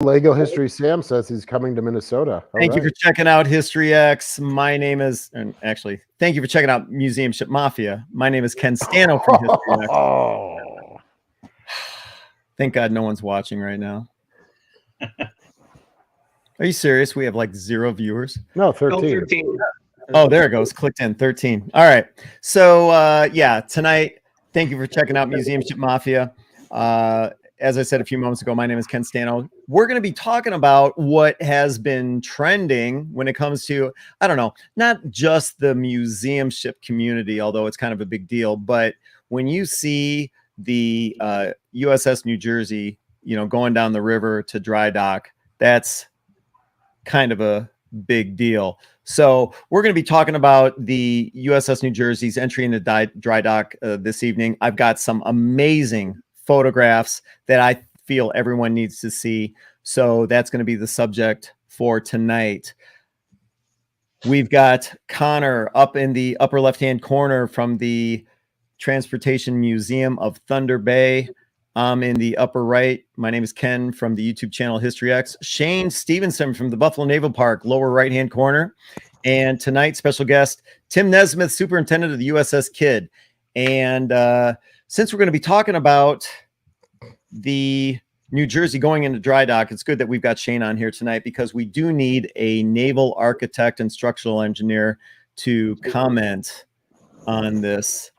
Lego History Sam says he's coming to Minnesota. Thank you for checking out History X. My name is, and actually, thank you for checking out Museum Ship Mafia. My name is Ken Stano from History X. Oh. Thank God no one's watching right now. Are you serious? We have like 0 viewers. No, 13. 13. Oh, there it goes. Clicked in 13. All right. So yeah, tonight, thank you for checking out Museum Ship Mafia. As I said a few moments ago, my name is Ken Stano. We're going to be talking about what has been trending when it comes to, I don't know, not just the museum ship community, although it's kind of a big deal, but when you see the USS New Jersey, you know, going down the river to dry dock, that's kind of a big deal. So we're going to be talking about the USS New Jersey's entry into dry dock this evening. I've got some amazing photographs that I feel everyone needs to see. So that's going to be the subject for tonight. We've got Connor up in the upper left-hand corner from the Transportation Museum of Thunder Bay. I'm in the upper right. My name is Ken from the YouTube channel History X. Shane Stevenson from the Buffalo Naval Park, lower right-hand corner. And tonight's special guest, Tim Nesmith, superintendent of the USS Kidd. And since we're going to be talking about the New Jersey going into dry dock, it's good that we've got Shane on here tonight because we do need a naval architect and structural engineer to comment on this.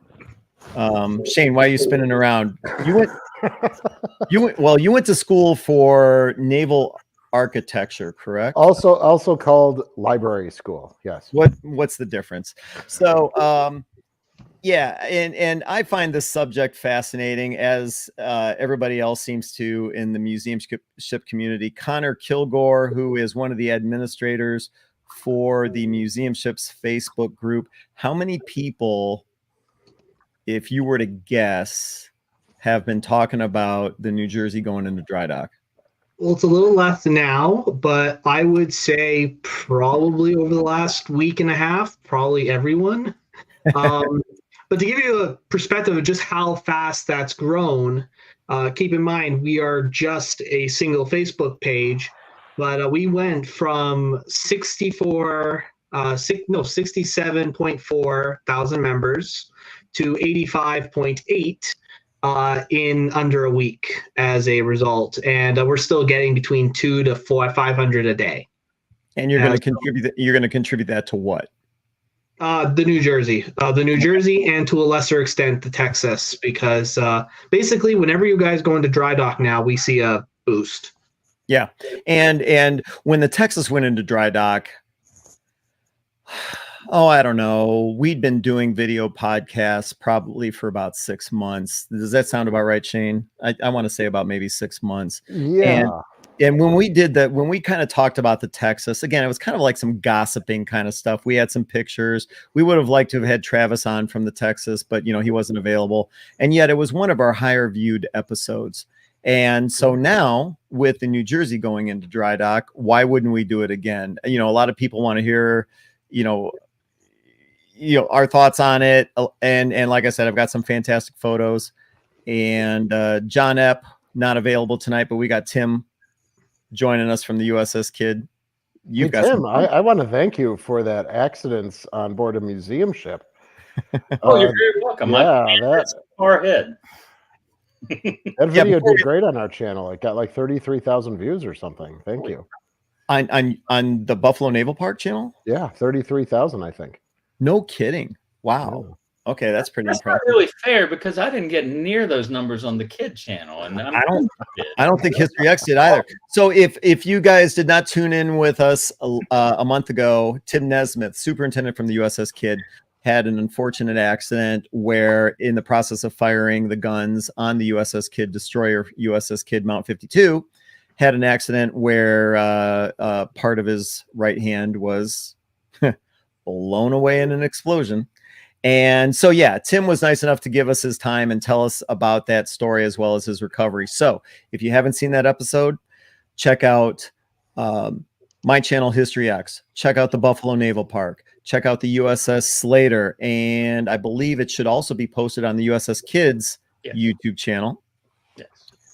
Shane, why are you spinning around? You went to school for naval architecture, correct? Also called library school. Yes. What's the difference? So yeah, and I find this subject fascinating, as everybody else seems to in the museum ship community. Connor Kilgore, who is one of the administrators for the Museum Ships Facebook group, how many people, if you were to guess, have been talking about the New Jersey going into dry dock? Well, it's a little less now, but I would say probably over the last week and a half, probably everyone. But to give you a perspective of just how fast that's grown, keep in mind we are just a single Facebook page, but we went from 67.4 thousand members to 85.8 in under a week as a result, and we're still getting between 200 to 500 a day. And you're going to contribute. You're going to contribute that to what? The New Jersey, and to a lesser extent the Texas, because basically whenever you guys go into dry dock now, we see a boost. Yeah, and when the Texas went into dry dock, I don't know, we'd been doing video podcasts probably for about 6 months. Does that sound about right, Shane? I want to say about maybe 6 months. Yeah. And when we did that, when we kind of talked about the Texas, again, it was kind of like some gossiping kind of stuff. We had some pictures. We would have liked to have had Travis on from the Texas, but you know, he wasn't available. And yet it was one of our higher viewed episodes. And so now with the New Jersey going into dry dock, why wouldn't we do it again? You know, a lot of people want to hear, you know, our thoughts on it. And like I said, I've got some fantastic photos, and John Epp not available tonight, but we got Tim joining us from the USS Kidd. Hey, Tim, I want to thank you for that accidents on board a museum ship. Oh, you're very welcome. Yeah, that's far ahead. That video did great on our channel. It got like 33,000 views or something. Thank you. On the Buffalo Naval Park channel? Yeah, 33,000, I think. No kidding. Wow. Yeah. Okay, that's pretty impressive. Not really fair, because I didn't get near those numbers on the Kidd channel, and I don't think History X did either. So if you guys did not tune in with us a month ago, Tim Nesmith, superintendent from the USS Kidd, had an unfortunate accident where, in the process of firing the guns on the USS Kidd destroyer, USS Kidd Mount 52, had an accident where part of his right hand was blown away in an explosion. And so, yeah, Tim was nice enough to give us his time and tell us about that story as well as his recovery. So if you haven't seen that episode, check out my channel, History X. Check out the Buffalo Naval Park. Check out the USS Slater. And I believe it should also be posted on the USS Kidd's YouTube channel. Yes.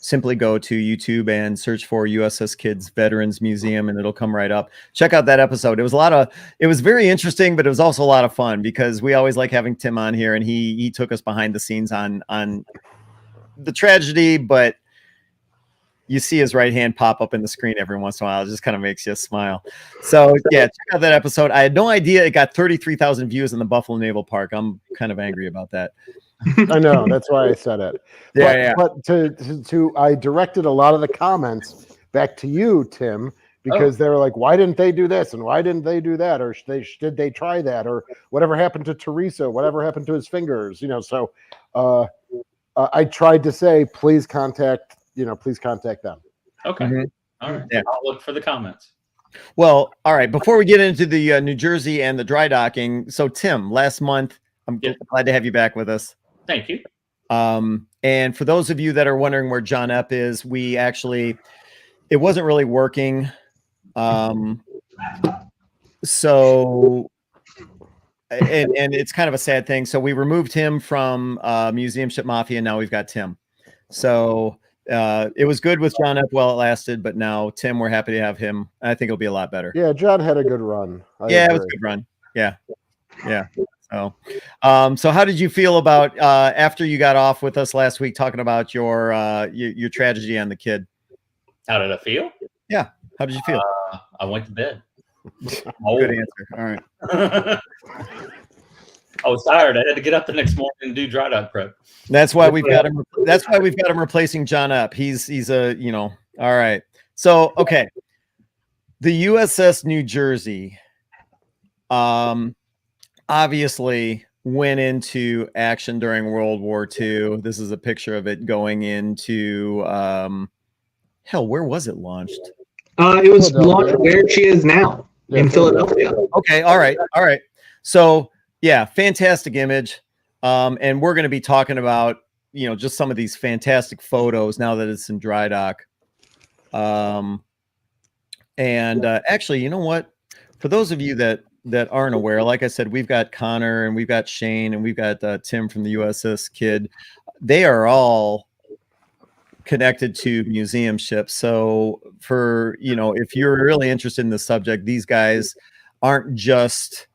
simply go to YouTube and search for USS Kids Veterans Museum, and it'll come right up. Check out that episode. It was very interesting, but it was also a lot of fun because we always like having Tim on here, and he took us behind the scenes on the tragedy, but you see his right hand pop up in the screen every once in a while. It just kind of makes you smile. So yeah, check out that episode. I had no idea it got 33,000 views in the Buffalo Naval Park. I'm kind of angry about that. I know, that's why I said it. But I directed a lot of the comments back to you, Tim, because they were like, why didn't they do this? And why didn't they do that? Or did they try that? Or whatever happened to Teresa? Whatever happened to his fingers? So I tried to say, please contact them. Okay. Mm-hmm. All right. Yeah. I'll look for the comments. Well, all right. Before we get into the New Jersey and the dry docking, so Tim, last month, I'm glad to have you back with us. Thank you. And for those of you that are wondering where John Epp is, it wasn't really working. So, and it's kind of a sad thing. So we removed him from Museum Ship Mafia, and now we've got Tim. So it was good with John Epp while it lasted, but now Tim, we're happy to have him. I think it'll be a lot better. Yeah, John had a good run. It was a good run. Yeah. So how did you feel about after you got off with us last week talking about your tragedy on the kid? How did I feel? Yeah. How did you feel? I went to bed. Good answer. All right. I was tired. I had to get up the next morning and do dry dock prep. That's why we've got him. That's why we've got him replacing John Epp. He's all right. So okay, the USS New Jersey, obviously went into action during World War II. This is a picture of it going into where was it launched? It was launched where she is now in Philadelphia. Okay, all right. So yeah, fantastic image. And we're going to be talking about, just some of these fantastic photos now that it's in dry dock. Actually, you know what? For those of you that aren't aware, like I said, we've got Connor and we've got Shane and we've got Tim from the USS Kid. They are all connected to museum ships. So for, if you're really interested in the subject, these guys aren't just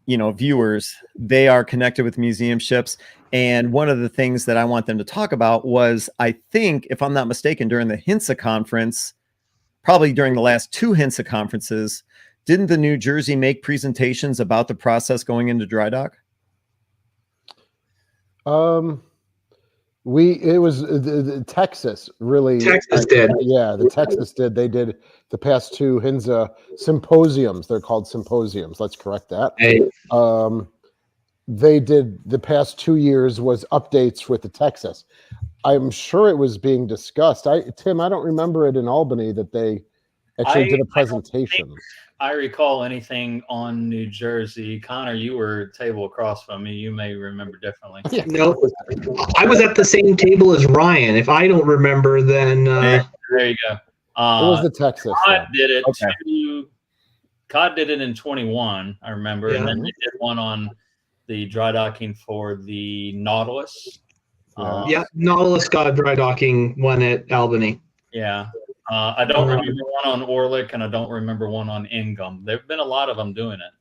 viewers, they are connected with museum ships. And one of the things that I want them to talk about was, I think, if I'm not mistaken, during the HINSA conference, probably during the last two HINSA conferences, didn't the New Jersey make presentations about the process going into dry dock? It was Texas really. Texas did. Yeah, the Texas did. They did the past two HINSA symposiums. They're called symposiums. Let's correct that. Hey. They did the past 2 years was updates with the Texas. I'm sure it was being discussed. Tim, I don't remember it in Albany that they actually did a presentation. I recall anything on New Jersey. Connor, you were table across from me. You may remember differently. No, I was at the same table as Ryan. If I don't remember, then there you go. It was the Texas. COD did it. COD did it in 21. I remember, and then they did one on the dry docking for the Nautilus. Nautilus got dry docking one at Albany. Yeah. I don't remember one on Orlick, and I don't remember one on Ingham. There have been a lot of them doing it.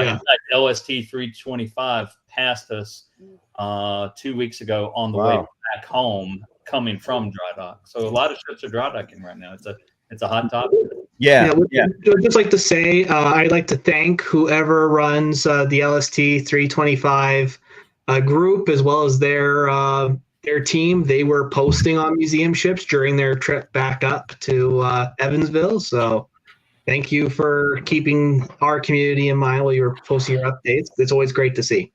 In fact, LST 325 passed us 2 weeks ago on the way back home, coming from dry dock. So a lot of ships are dry docking right now. It's a hot topic. Yeah. I'd just like to say, I'd like to thank whoever runs the LST 325 group, as well as their team. They were posting on museum ships during their trip back up to Evansville. So thank you for keeping our community in mind while you were posting your updates. It's always great to see.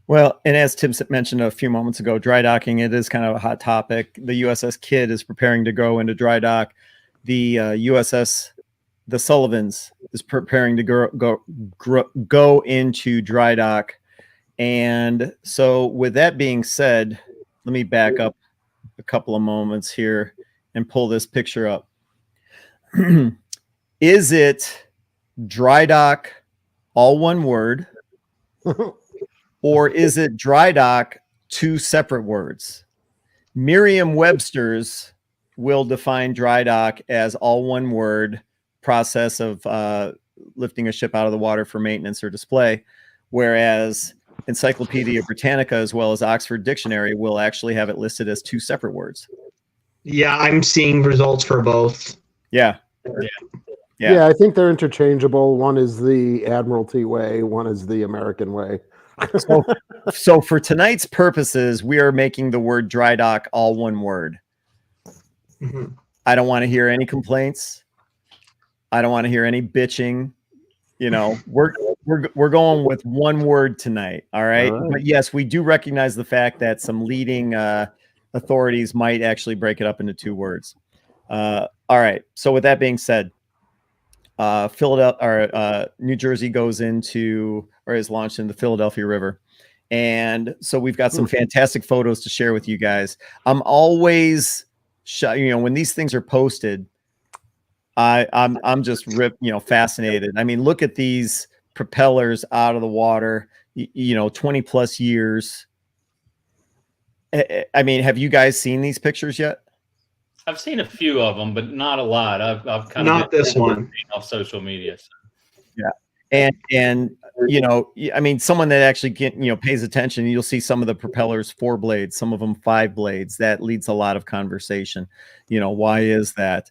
Well, and as Tim mentioned a few moments ago, dry docking, it is kind of a hot topic. The USS Kidd is preparing to go into dry dock. The USS the Sullivans is preparing to go into dry dock. And so with that being said, let me back up a couple of moments here and pull this picture up. Is it dry dock, all one word, or is it dry dock, two separate words? Merriam-Webster's will define dry dock as all one word process of lifting a ship out of the water for maintenance or display, whereas Encyclopedia Britannica as well as Oxford Dictionary will actually have it listed as 2 separate words. Yeah, I'm seeing results for both. Yeah. Yeah, I think they're interchangeable. One is the Admiralty way, one is the American way. So for tonight's purposes, we are making the word dry dock all one word. Mm-hmm. I don't want to hear any complaints. I don't want to hear any bitching. You know, we're going with one word tonight. All right. But yes, we do recognize the fact that some leading authorities might actually break it up into 2 words. All right. So with that being said, New Jersey goes into or is launched in the Philadelphia River. And so we've got some fantastic photos to share with you guys. I'm always when these things are posted, I'm just fascinated. I mean, look at these propellers out of the water, 20 plus years. I mean, have you guys seen these pictures yet? I've seen a few of them, but not a lot. I've kind of not this one off social media. So. Yeah, and I mean, someone that actually pays attention, you'll see some of the propellers 4 blades, some of them 5 blades. That leads a lot of conversation. Why is that?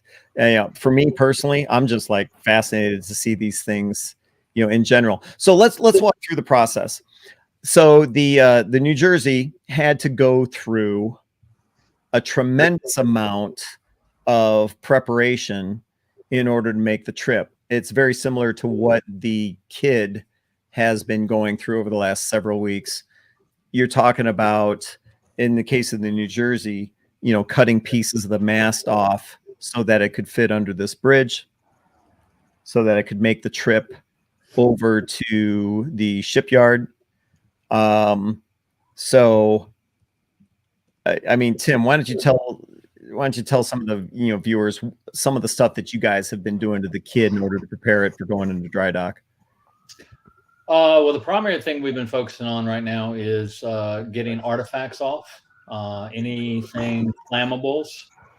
For me personally, I'm just like fascinated to see these things, in general. So let's walk through the process. So the New Jersey had to go through a tremendous amount of preparation in order to make the trip. It's very similar to what the Kid has been going through over the last several weeks. You're talking about, in the case of the New Jersey, cutting pieces of the mast off so that it could fit under this bridge, so that it could make the trip over to the shipyard. So, I mean, Tim, why don't you tell some of the viewers some of the stuff that you guys have been doing to the Kid in order to prepare it for going into dry dock? Well, the primary thing we've been focusing on right now is getting artifacts off, anything flammables.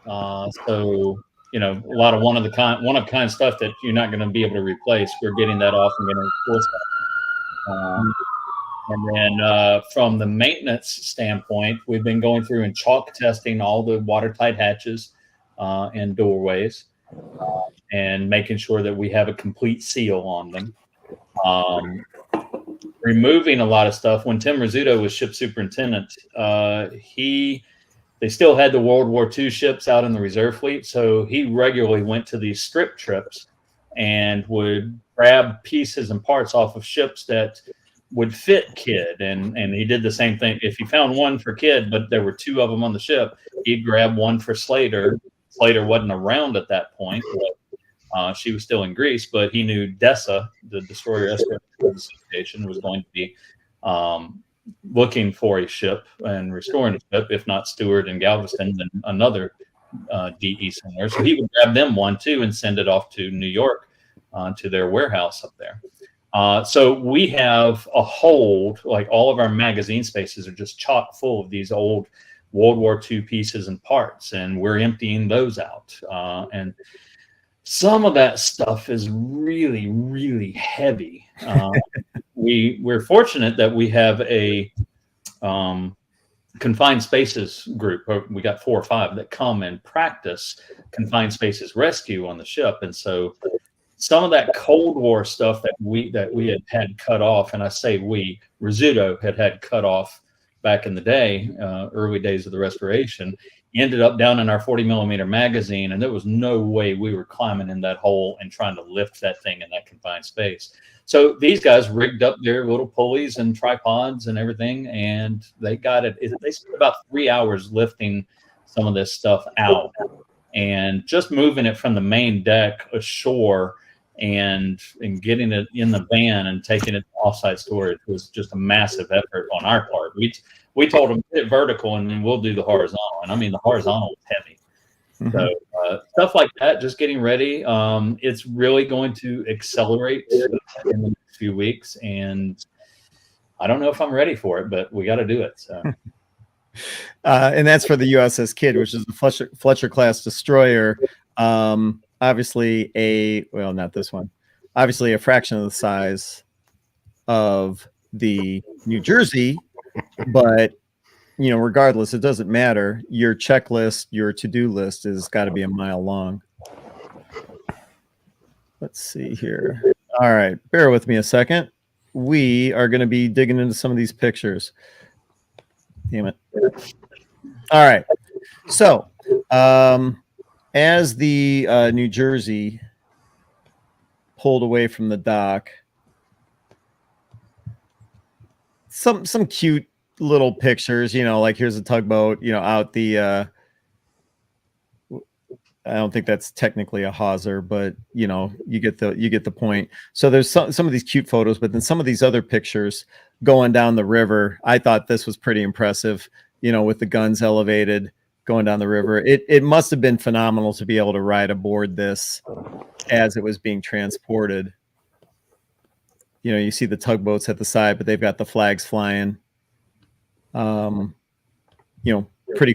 So a lot of one of kind stuff that you're not going to be able to replace. We're getting that off and getting cool stuff. And then from the maintenance standpoint, we've been going through and chalk testing all the watertight hatches and doorways and making sure that we have a complete seal on them. Removing a lot of stuff. When Tim Rizzuto was ship superintendent, they still had the World War II ships out in the reserve fleet, so he regularly went to these strip trips and would grab pieces and parts off of ships that would fit Kid, and he did the same thing. If he found one for Kid, but there were 2 of them on the ship, he'd grab one for Slater. Slater wasn't around at that point. She was still in Greece, but he knew DESA, the Destroyer Escort Association, was going to be looking for a ship and restoring a ship, if not Stewart and Galveston, then another DE somewhere. So he would grab them one too and send it off to New York to their warehouse up there. So we have a hold, like all of our magazine spaces are just chock full of these old World War II pieces and parts, and we're emptying those out. And some of that stuff is really, really heavy. We're fortunate that we have a confined spaces group. We got 4 or 5 that come and practice confined spaces rescue on the ship, and so some of that Cold War stuff that we had cut off, and I say we, Rizzuto had cut off back in the day, early days of the restoration, ended up down in our 40 millimeter magazine, and there was no way we were climbing in that hole and trying to lift that thing in that confined space. So these guys rigged up their little pulleys and tripods and everything, and they got it. They spent about 3 hours lifting some of this stuff out and just moving it from the main deck ashore and getting it in the van and taking it to offsite storage was just a massive effort on our part. We told them get it vertical and then we'll do the horizontal. And I mean, the horizontal was heavy. Mm-hmm. So stuff like that, just getting ready. It's really going to accelerate in the next few weeks. And I don't know if I'm ready for it, but we got to do it. So. And that's for the USS Kidd, which is the Fletcher class destroyer. Obviously not this one. Obviously a fraction of the size of the New Jersey, but regardless, it doesn't matter. Your checklist, your to-do list has got to be a mile long. Let's see here. All right, bear with me a second. We are going to be digging into some of these pictures. Damn it. All right. So, as the New Jersey pulled away from the dock, some cute little pictures, like here's a tugboat, out the I don't think that's technically a hawser, but you get the point. So there's some of these cute photos, but then some of these other pictures going down the river. I thought this was pretty impressive, with the guns elevated going down the river. It must have been phenomenal to be able to ride aboard this as it was being transported. You see the tugboats at the side, but they've got the flags flying. Pretty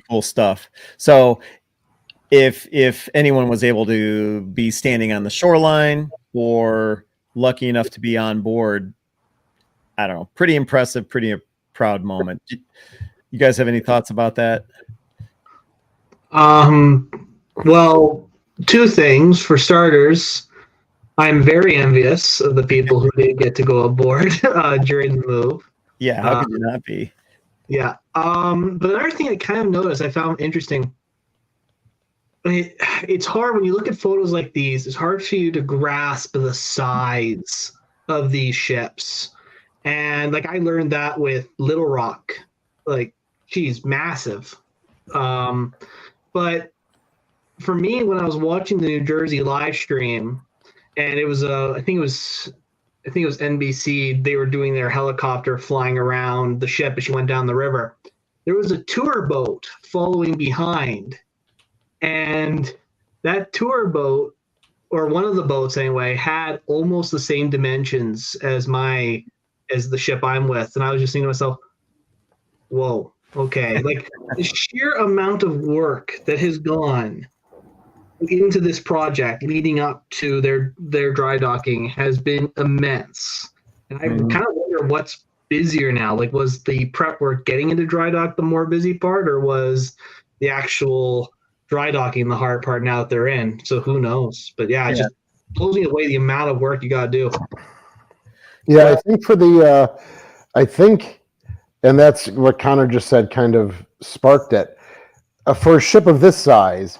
cool stuff. So if anyone was able to be standing on the shoreline or lucky enough to be on board, I don't know, pretty impressive, pretty proud moment. You guys have any thoughts about that? Well, two things. For starters, I'm very envious of the people who did get to go aboard during the move. Yeah, how could you not be? Yeah. But another thing I kind of noticed, I found interesting. It's hard when you look at photos like these. It's hard for you to grasp the size of these ships, and I learned that with Little Rock. She's massive. But for me, when I was watching the New Jersey live stream, and it was I think it was NBC. They were doing their helicopter flying around the ship as she went down the river. There was a tour boat following behind. And that tour boat, or one of the boats anyway, had almost the same dimensions as the ship I'm with. And I was just thinking to myself, whoa, okay. The sheer amount of work that has gone into this project leading up to their dry docking has been immense. And I kind of wonder what's busier now. Was the prep work getting into dry dock the more busy part, or was the actual dry docking the hard part now that they're in? So who knows? But yeah, it just blows me away the amount of work you got to do. Yeah, I think for the and that's what Connor just said kind of sparked it. For a ship of this size,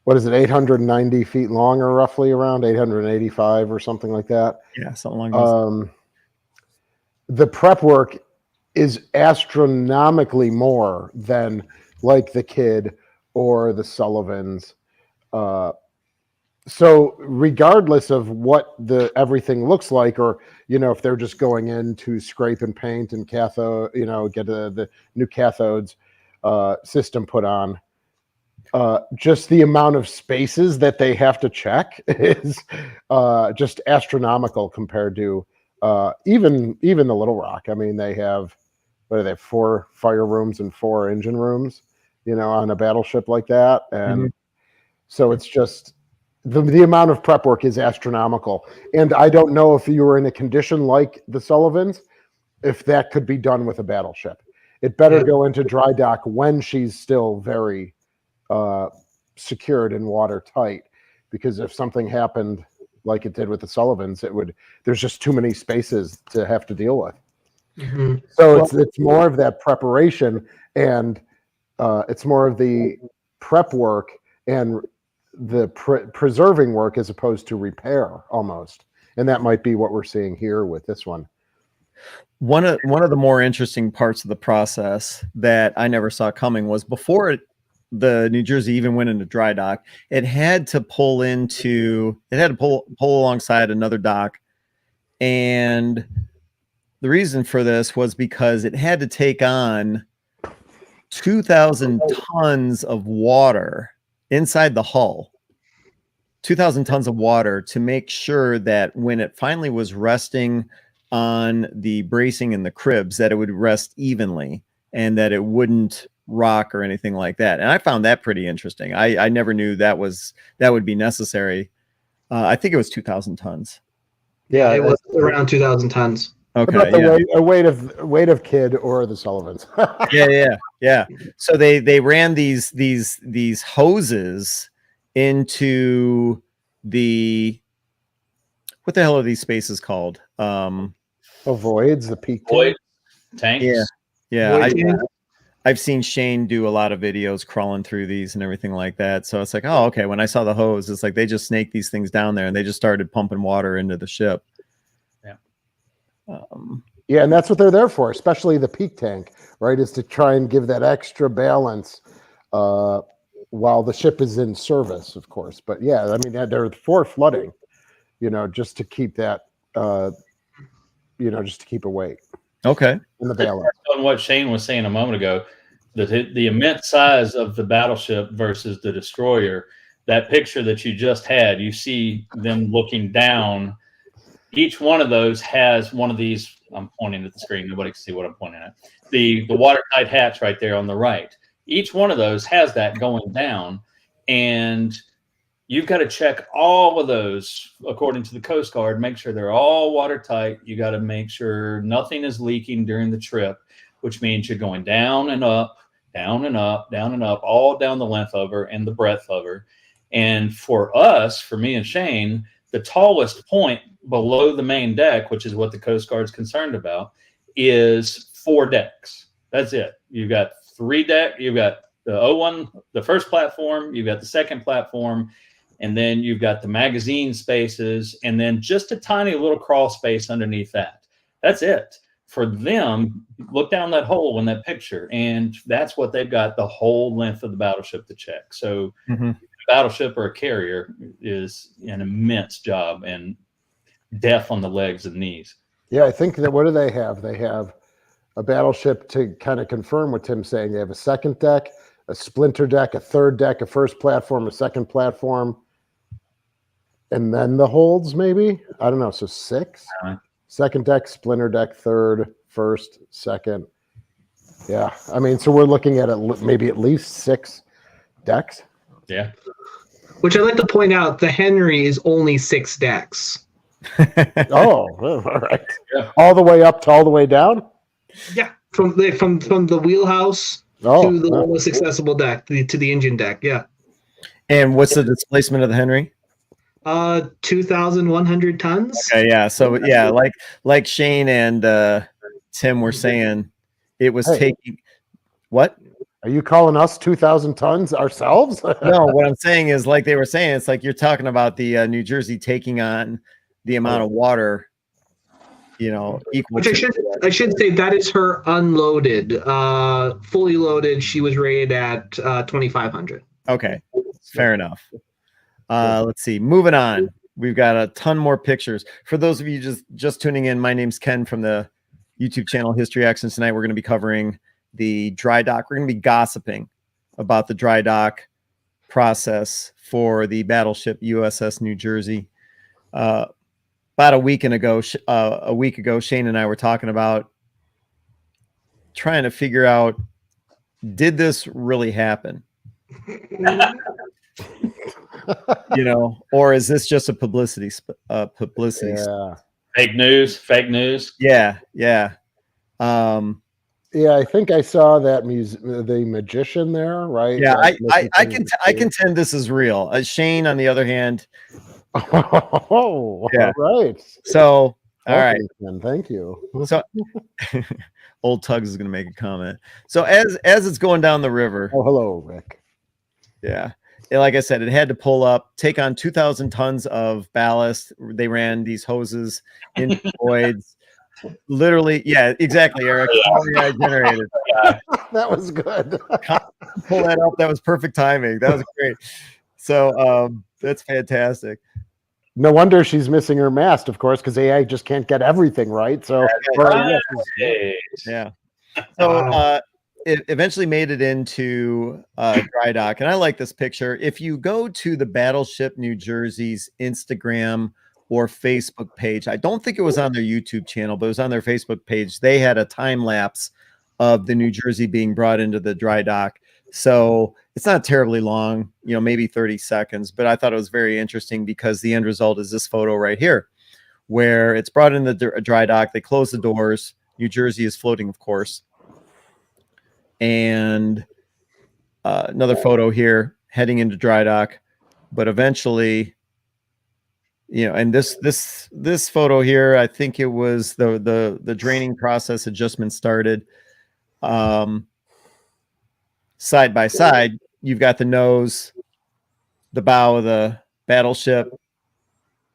what is it, 890 feet long, or roughly around 885 or something like that? Yeah, something like that. The prep work is astronomically more than the Kidd or the Sullivans. So regardless of what everything looks like, or if they're just going in to scrape and paint and cathode, get the new cathodes system put on, just the amount of spaces that they have to check is just astronomical compared to even the Little Rock. I mean, they have 4 fire rooms and 4 engine rooms, on a battleship like that. And so it's just the amount of prep work is astronomical. And I don't know if you were in a condition like the Sullivans, if that could be done with a battleship. It better go into dry dock when she's still very secured and watertight, because if something happened like it did with the Sullivans, there's just too many spaces to have to deal with. So it's more of that preparation, and it's more of the prep work and the preserving work as opposed to repair almost. And that might be what we're seeing here with this one. One of the more interesting parts of the process that I never saw coming was before the New Jersey even went into dry dock, it had to pull alongside another dock. And the reason for this was because it had to take on 2,000 tons of water inside the hull, 2,000 tons of water, to make sure that when it finally was resting on the bracing and the cribs, that it would rest evenly and that it wouldn't rock or anything like that. And I found that pretty interesting. I never knew that would be necessary. I think it was 2,000 tons. Yeah, it was around 2,000 tons. Okay, about the weight of Kidd or the Sullivans. yeah. So they ran these hoses into the, what the hell are these spaces called? Voids, the peak Void tanks. Yeah. I've seen Shane do a lot of videos crawling through these and everything like that. So it's like, oh, okay. When I saw the hose, it's like they just snaked these things down there and they just started pumping water into the ship. Yeah, and that's what they're there for, especially the peak tank, right? Is to try and give that extra balance while the ship is in service, of course. But yeah, I mean, they're for flooding, just to keep that, just to keep away. Okay. In the balance. On what Shane was saying a moment ago, the immense size of the battleship versus the destroyer, that picture that you just had, you see them looking down. Each one of those has one of these. I'm pointing at the screen. Nobody can see what I'm pointing at. The watertight hatch right there on the right. Each one of those has that going down, and you've got to check all of those according to the Coast Guard. Make sure they're all watertight. You got to make sure nothing is leaking during the trip, which means you're going down and up, down and up, down and up, all down the length of her and the breadth of her. And for us, for me and Shane, the tallest point below the main deck, which is what the Coast Guard's concerned about, is 4 decks. That's it. You've got 3 decks. You've got the O1, the first platform. You've got the second platform. And then you've got the magazine spaces. And then just a tiny little crawl space underneath that. That's it. For them, look down that hole in that picture. And that's what they've got the whole length of the battleship to check. So a battleship or a carrier is an immense job and death on the legs and knees. Yeah, I think that, what do they have? They have a battleship, to kind of confirm what Tim's saying. They have a second deck, a splinter deck, a third deck, a first platform, a second platform, and then the holds, maybe? I don't know. So 6? Second deck, splinter deck, third, first, second. Yeah. I mean, so we're looking at maybe at least 6 decks. Yeah. Which I'd like to point out, the Henry is only 6 decks. Oh, all right. Yeah. All the way up to all the way down? Yeah. From the wheelhouse to the lowest accessible deck, to the engine deck. Yeah. And what's the displacement of the Henry? 2,100 tons. Okay, yeah. So yeah, like Shane and Tim were saying, it was taking what? Are you calling us 2,000 tons ourselves? No, what I'm saying is, like they were saying, it's like you're talking about the New Jersey taking on the amount of water, equal. Which I should say that is her unloaded. Fully loaded, she was rated at 2,500. Okay, fair enough. Let's see. Moving on. We've got a ton more pictures. For those of you just tuning in, my name's Ken from the YouTube channel History Accents. Tonight we're going to be covering the dry dock. We're going to be gossiping about the dry dock process for the battleship USS New Jersey. About a week ago, Shane and I were talking about trying to figure out, did this really happen? Or is this just a publicity? Yeah. Fake news. Yeah. Yeah, I think I saw that the magician there, right? Yeah, I contend this is real. Shane, on the other hand. Oh, yeah. All right. So, all right. Thank you. So, Old Tugs is going to make a comment. So, as it's going down the river. Oh, hello, Rick. Yeah. Like I said, it had to pull up, take on 2,000 tons of ballast. They ran these hoses into voids. Literally, yeah, exactly, Eric. Yeah. Generated. Yeah. That was good. Pull that up. That was perfect timing. That was great. So, that's fantastic. No wonder she's missing her mast, of course, because AI just can't get everything right. So, yeah. So, it eventually made it into dry dock, and I like this picture. If you go to the Battleship New Jersey's Instagram or Facebook page, I don't think it was on their YouTube channel, but it was on their Facebook page. They had a time lapse of the New Jersey being brought into the dry dock. So it's not terribly long, you know, maybe 30 seconds, but I thought it was very interesting because the end result is this photo right here, where it's brought in the dry dock. They close the doors. New Jersey is floating, of course. And another photo here heading into dry dock, but eventually, you know, and this photo here, I think it was the draining process had just been started. Side by side, you've got the nose, the bow of the battleship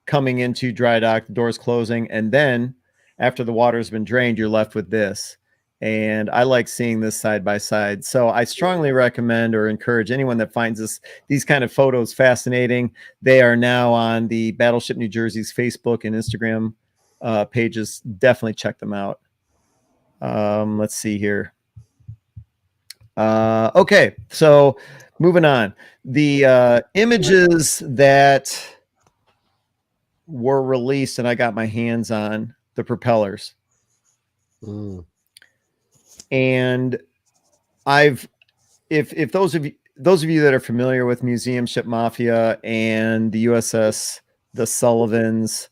coming into dry dock, the doors closing, and then after the water's been drained, you're left with this. And I like seeing this side by side. So I strongly recommend or encourage anyone that finds these kind of photos fascinating. They are now on the Battleship New Jersey's Facebook and Instagram pages. Definitely check them out. Let's see here. Okay, so moving on. The images that were released and I got my hands on, the propellers. And if those of you that are familiar with Museum Ship Mafia and the USS the Sullivans,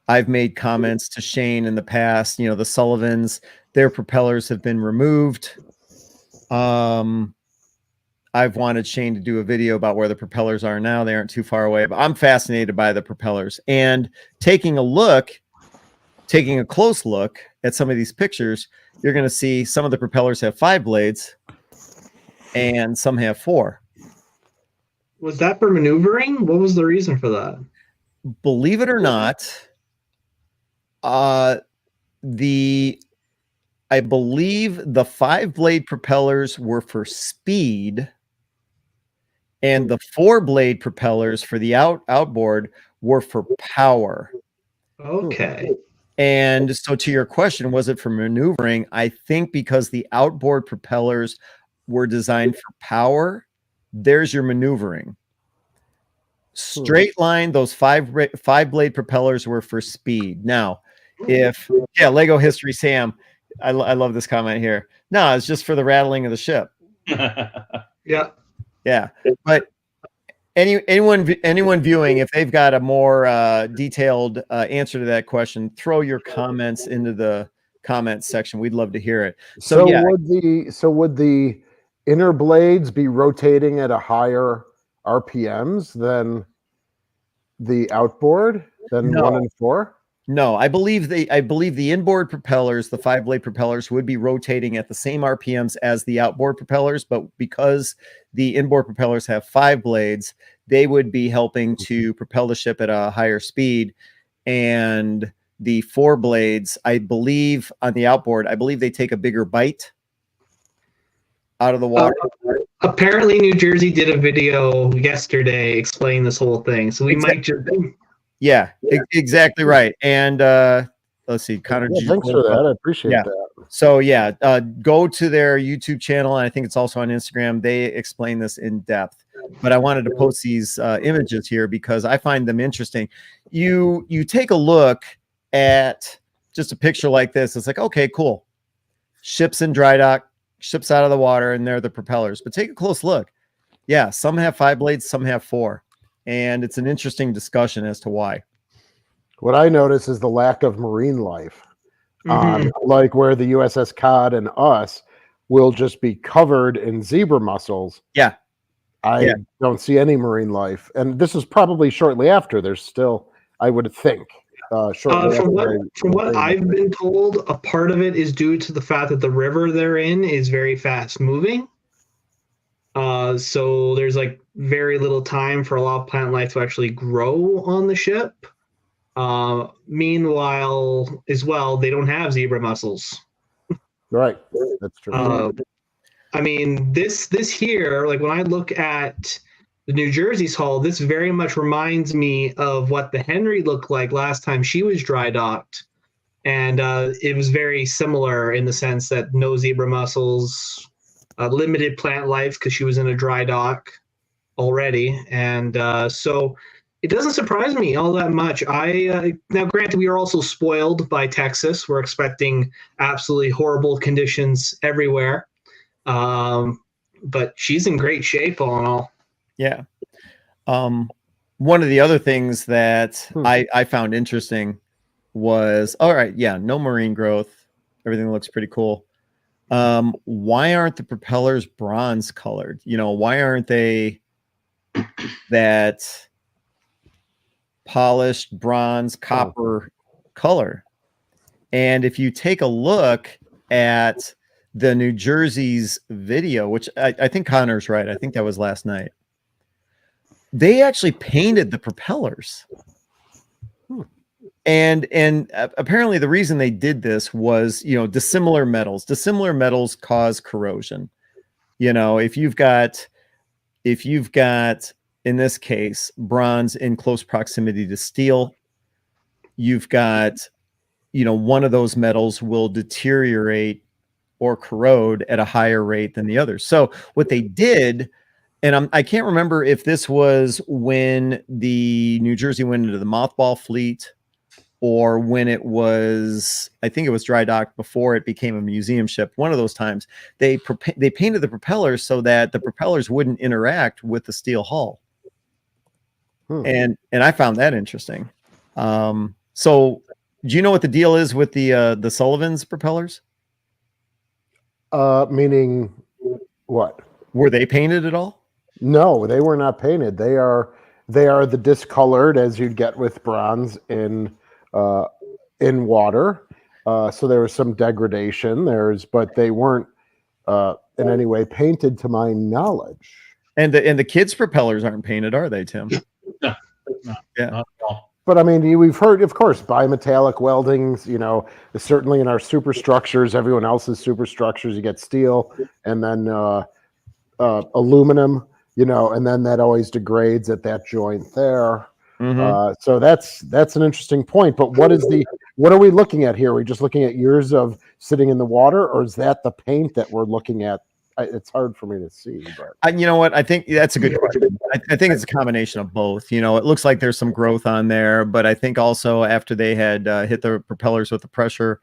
I've made comments to Shane in the past. You know, the Sullivans, their propellers have been removed. I've wanted Shane to do a video about where the propellers are now. They aren't too far away, but I'm fascinated by the propellers. And taking a close look at some of these pictures, you're going to see some of the propellers have 5 blades and some have 4. Was that for maneuvering? What was the reason for that? Believe it or not, I believe the 5-blade propellers were for speed, and the 4-blade propellers for the outboard were for power. Okay. And so to your question, was it for maneuvering? I think because the outboard propellers were designed for power, there's your maneuvering. Straight line, those 5-blade propellers were for speed. Now, Lego History Sam, I love this comment here. No, it's just for the rattling of the ship. Yeah. But anyone viewing, if they've got a more detailed answer to that question, throw your comments into the comments section. We'd love to hear it. So yeah. Would the inner blades be rotating at a higher RPMs than the outboard, than 1 and 4? No, I believe the inboard propellers, the 5-blade propellers, would be rotating at the same RPMs as the outboard propellers, but because the inboard propellers have 5 blades, they would be helping to propel the ship at a higher speed. And the 4 blades, I believe, on the outboard, I believe they take a bigger bite out of the water. Apparently, New Jersey did a video yesterday explaining this whole thing, so we might just. Yeah, exactly right. And let's see, Connor. Thanks for that. I appreciate that. So yeah, go to their YouTube channel, and I think it's also on Instagram. They explain this in depth. But I wanted to post these images here because I find them interesting. You take a look at just a picture like this. It's like, okay, cool. Ships in dry dock, ships out of the water, and they're the propellers. But take a close look. Yeah, some have 5 blades, some have 4. And it's an interesting discussion as to why. What I notice is the lack of marine life. Like where the USS Cod and us will just be covered in zebra mussels. Yeah. I don't see any marine life. And this is probably shortly after. There's still, I would think, from what I've been told, a part of it is due to the fact that the river they're in is very fast moving. So there's like very little time for a lot of plant life to actually grow on the ship. Meanwhile, as well, they don't have zebra mussels. Right, that's true. I mean, this here, like when I look at the New Jersey's hull, this very much reminds me of what the Henry looked like last time she was dry docked. And it was very similar in the sense that no zebra mussels, limited plant life because she was in a dry dock already. And so It doesn't surprise me all that much. Now, granted, we are also spoiled by Texas. We're expecting absolutely horrible conditions everywhere, but she's in great shape, all in all. Yeah. One of the other things that I found interesting was, all right, yeah, no marine growth. Everything looks pretty cool. Why aren't the propellers bronze colored? Why aren't they that polished bronze copper color? And if you take a look at the New Jersey's video, which I think Connor's right, I think that was last night, they actually painted the propellers. And apparently the reason they did this was, dissimilar metals cause corrosion. If you've got in this case bronze in close proximity to steel, you've got one of those metals will deteriorate or corrode at a higher rate than the others. So what they did, and I can't remember if this was when the New Jersey went into the mothball fleet or when it was, I think it was dry docked before it became a museum ship. One of those times they painted the propellers so that the propellers wouldn't interact with the steel hull. And I found that interesting. So do you know what the deal is with the Sullivan's propellers? Meaning what? Were they painted at all? No, they were not painted. They are the discolored as you'd get with bronze in water. So there was some degradation. But they weren't in any way painted, to my knowledge. And the kids' propellers aren't painted, are they, Tim? No. Yeah. Not at all. But I mean, we've heard, of course, bimetallic weldings, certainly in our superstructures, everyone else's superstructures, you get steel and then aluminum, and then that always degrades at that joint there. So that's an interesting point. But what are we looking at here? Are we just looking at years of sitting in the water, or is that the paint that we're looking at? It's hard for me to see. But you know what? I think that's a good question. I think it's a combination of both. It looks like there's some growth on there, but I think also after they had hit the propellers with the pressure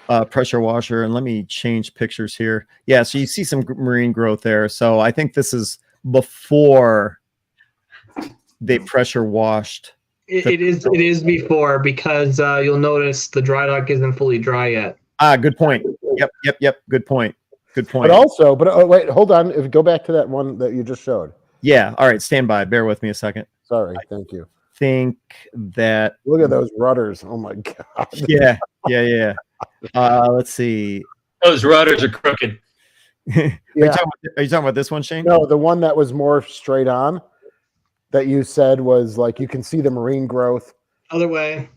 washer, and let me change pictures here. Yeah, so you see some marine growth there. So I think this is before they pressure washed. It is before, because you'll notice the dry dock isn't fully dry yet. Good point. Yep. Good point. But wait, hold on. Go back to that one that you just showed. Yeah. All right. Stand by. Bear with me a second. Sorry. Thank you. Think that. Look at those rudders. Oh my God. Yeah. Let's see. Those rudders are crooked. Are you talking about this one, Shane? No, the one that was more straight on that you said was like, you can see the marine growth. Other way.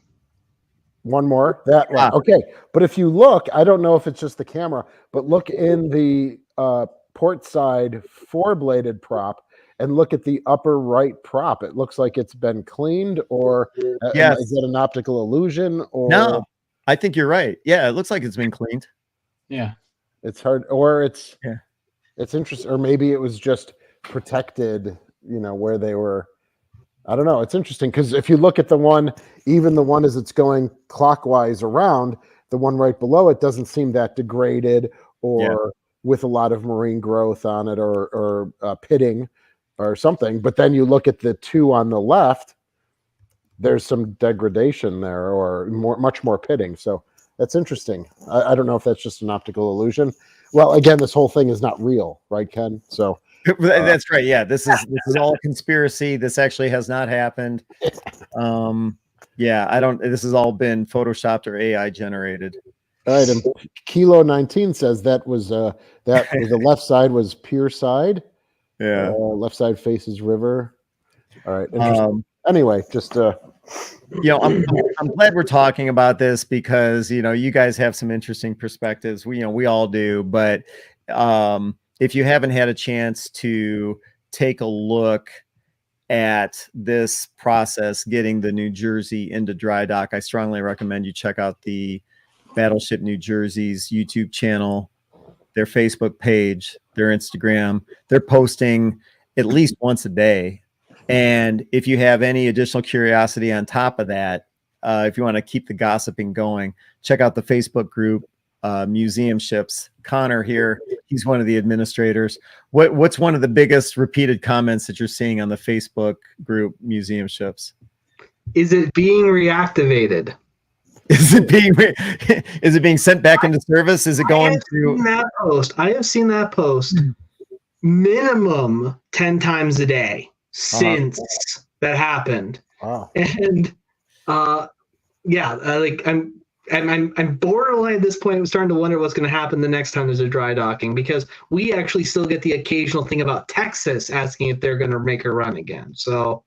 One more. That one. Okay. But if you look, I don't know if it's just the camera, but look in the port side four-bladed prop and look at the upper right prop. It looks like it's been cleaned, or is that an optical illusion? Or no, I think you're right. Yeah, it looks like it's been cleaned. Yeah. It's hard, or it's interesting, or maybe it was just protected, where they were. I don't know. It's interesting because if you look at the one, even the one as it's going clockwise around, the one right below it doesn't seem that degraded or with a lot of marine growth on it or pitting or something. But then you look at the two on the left, there's some degradation there or much more pitting. So that's interesting. I don't know if that's just an optical illusion. Well, again, this whole thing is not real, right, Ken? So that's right. Yeah, this is all a conspiracy. This actually has not happened. This has all been photoshopped or AI generated. All right, and Kilo 19 says that was that the left side was pier side. Yeah, left side faces river. All right, interesting. Anyway, just I'm glad we're talking about this because you guys have some interesting perspectives. We all do, but if you haven't had a chance to take a look at this process, getting the New Jersey into dry dock, I strongly recommend you check out the Battleship New Jersey's YouTube channel, their Facebook page, their Instagram. They're posting at least once a day And if you have any additional curiosity on top of that, if you want to keep the gossiping going, check out the Facebook group, Museum Ships. Connor here, he's one of the administrators. What's one of the biggest repeated comments that you're seeing on the Facebook group, Museum Ships? Is it being reactivated? Is it being sent back into service? Is it going to I have seen that post minimum 10 times a day since that happened. Wow. And like I'm borderline at this point. I'm starting to wonder what's going to happen the next time there's a dry docking, because we actually still get the occasional thing about Texas asking if they're going to make a run again. So,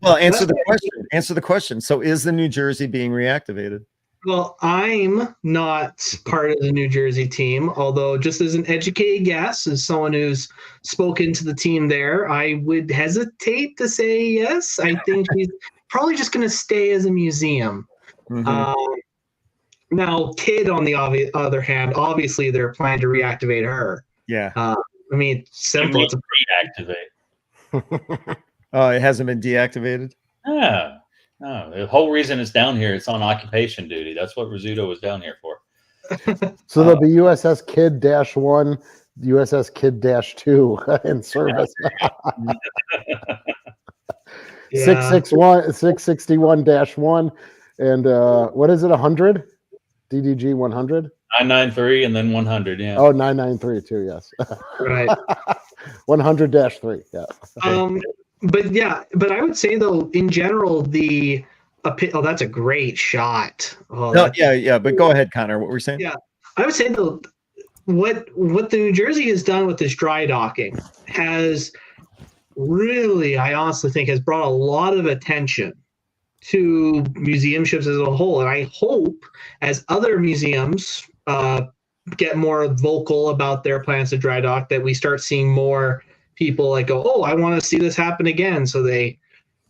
well, answer the question. Answer the question. So, is the New Jersey being reactivated? Well, I'm not part of the New Jersey team, although just as an educated guess, as someone who's spoken to the team there, I would hesitate to say yes. I think she's probably just going to stay as a museum. Mm-hmm. Now, Kid, on the other hand, obviously they're planning to reactivate her. Yeah. I mean, it's simple. It's a reactivate. Oh, it hasn't been deactivated? Yeah. No, the whole reason it's down here, it's on occupation duty. That's what Rizzuto was down here for. So there'll be USS Kid-1, USS Kid-2 in service. 661-1, and what is it? 100? DDG 100? 993 and then 100. Yeah. Oh, 993 too. Yes. Right. 100-3. Yeah. But I would say though, in general, that's a great shot. But go ahead, Connor. What were you saying? Yeah, I would say though, what the New Jersey has done with this dry docking has really, I honestly think, has brought a lot of attention to museum ships as a whole. And I hope as other museums get more vocal about their plans to dry dock, that we start seeing more people like go, oh, I want to see this happen again. So they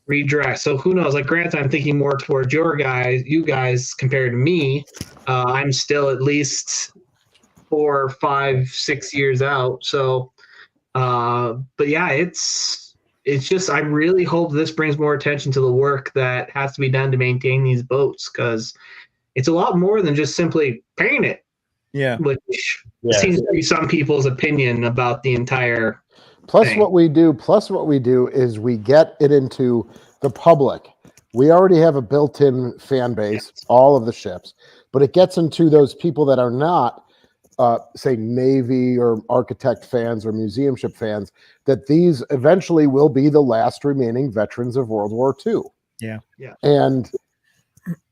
redirect. So who knows? Like Grant, I'm thinking more towards you guys compared to me. I'm still at least 4, 5, 6 years out. So, but yeah, it's just, I really hope this brings more attention to the work that has to be done to maintain these boats, because it's a lot more than just simply paint it. Yeah. Which seems to be some people's opinion about the entire thing. What we do is we get it into the public. We already have a built-in fan base, all of the ships, but it gets into those people that are not, say, Navy or architect fans or museum ship fans, that these eventually will be the last remaining veterans of World War II. Yeah. And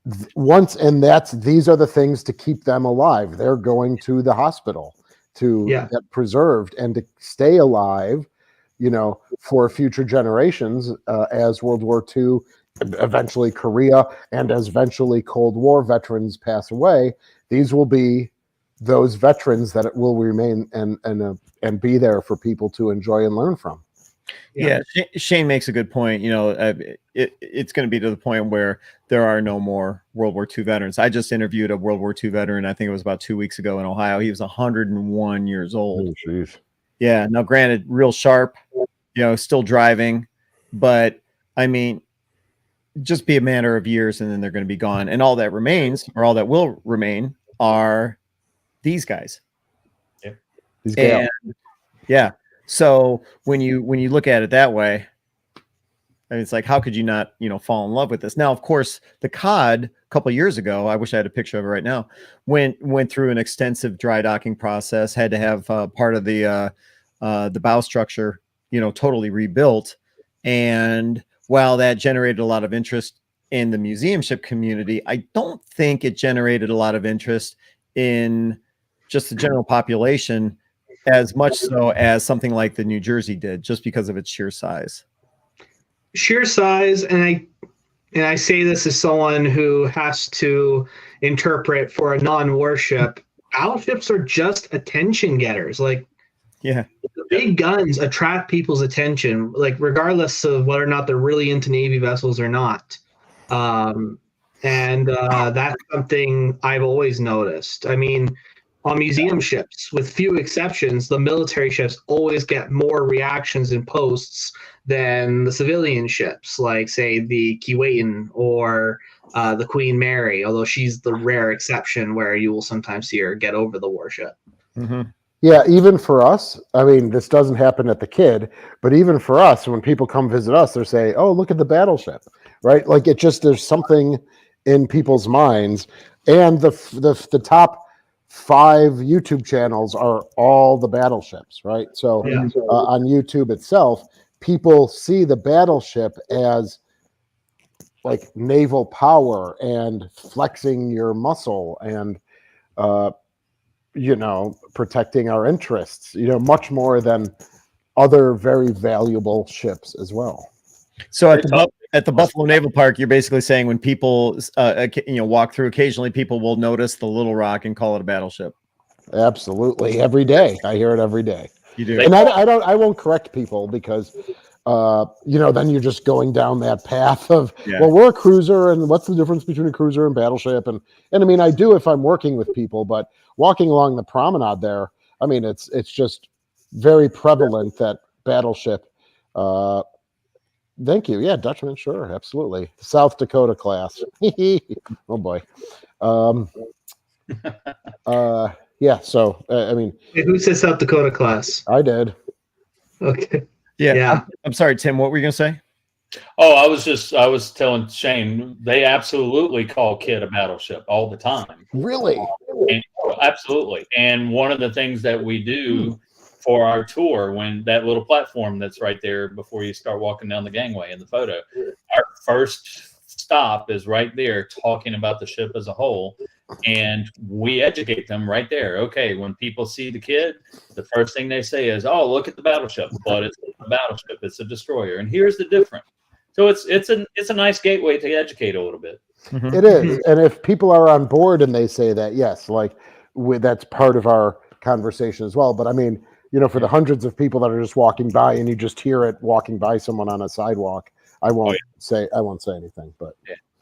these are the things to keep them alive. They're going to the hospital to get preserved and to stay alive, for future generations, as World War II, eventually Korea, and as eventually Cold War veterans pass away. These will be those veterans that will remain and be there for people to enjoy and learn from. Yeah, Shane makes a good point. It's going to be to the point where there are no more World War II veterans. I just interviewed a World War II veteran. I think it was about 2 weeks ago in Ohio. He was 101 years old. Oh, yeah. Now, granted, real sharp, still driving, but I mean, just be a matter of years and then they're going to be gone. And all that remains, or all that will remain, are these guys. Yeah. Yeah. So when you look at it that way, I mean, it's like, how could you not, fall in love with this? Now, of course, the COD a couple of years ago, I wish I had a picture of it right now, went through an extensive dry docking process, had to have part of the bow structure, totally rebuilt. And while that generated a lot of interest in the museum ship community, I don't think it generated a lot of interest in just the general population as much so as something like the New Jersey did, just because of its sheer size. Sheer size, and I say this as someone who has to interpret for a non-warship. Battleships are just attention getters. Like, the big guns attract people's attention, like regardless of whether or not they're really into Navy vessels or not. And that's something I've always noticed. I mean, On museum ships, with few exceptions, the military ships always get more reactions and posts than the civilian ships, like, say, the Keewatin or the Queen Mary, although she's the rare exception where you will sometimes see her get over the warship. Mm-hmm. Yeah, even for us, I mean, this doesn't happen at the Kid, but even for us, when people come visit us, they're saying, "Oh, look at the battleship," right? Like it just there's something in people's minds, and the top 5 YouTube channels are all the battleships, right? So on YouTube itself, people see the battleship as like naval power and flexing your muscle and protecting our interests, much more than other very valuable ships as well. So at the Buffalo Naval Park, you're basically saying when people walk through, occasionally people will notice the little rock and call it a battleship. Absolutely, every day I hear it every day. You do, and I won't correct people because then you're just going down that path of well, we're a cruiser, and what's the difference between a cruiser and battleship? And I mean, I do if I'm working with people, but walking along the promenade there, I mean, it's just very prevalent that battleship. Thank you. Yeah, Dutchman, sure, absolutely. South Dakota class. Oh boy. Yeah. So I mean, who said South Dakota class? I did. Okay. Yeah. I'm sorry, Tim. What were you gonna say? Oh, I was telling Shane they absolutely call Kid a battleship all the time. Really? Absolutely. And one of the things that we do for our tour, when that little platform that's right there before you start walking down the gangway in the photo, our first stop is right there talking about the ship as a whole. And we educate them right there. Okay, when people see the Kid, the first thing they say is, "Oh, look at the battleship," but it's a battleship, it's a destroyer, and here's the difference. So it's a nice gateway to educate a little bit. Mm-hmm. It is, and if people are on board and they say that, yes, like that's part of our conversation as well. But I mean, for the hundreds of people that are just walking by and you just hear it walking by someone on a sidewalk, I won't say anything. But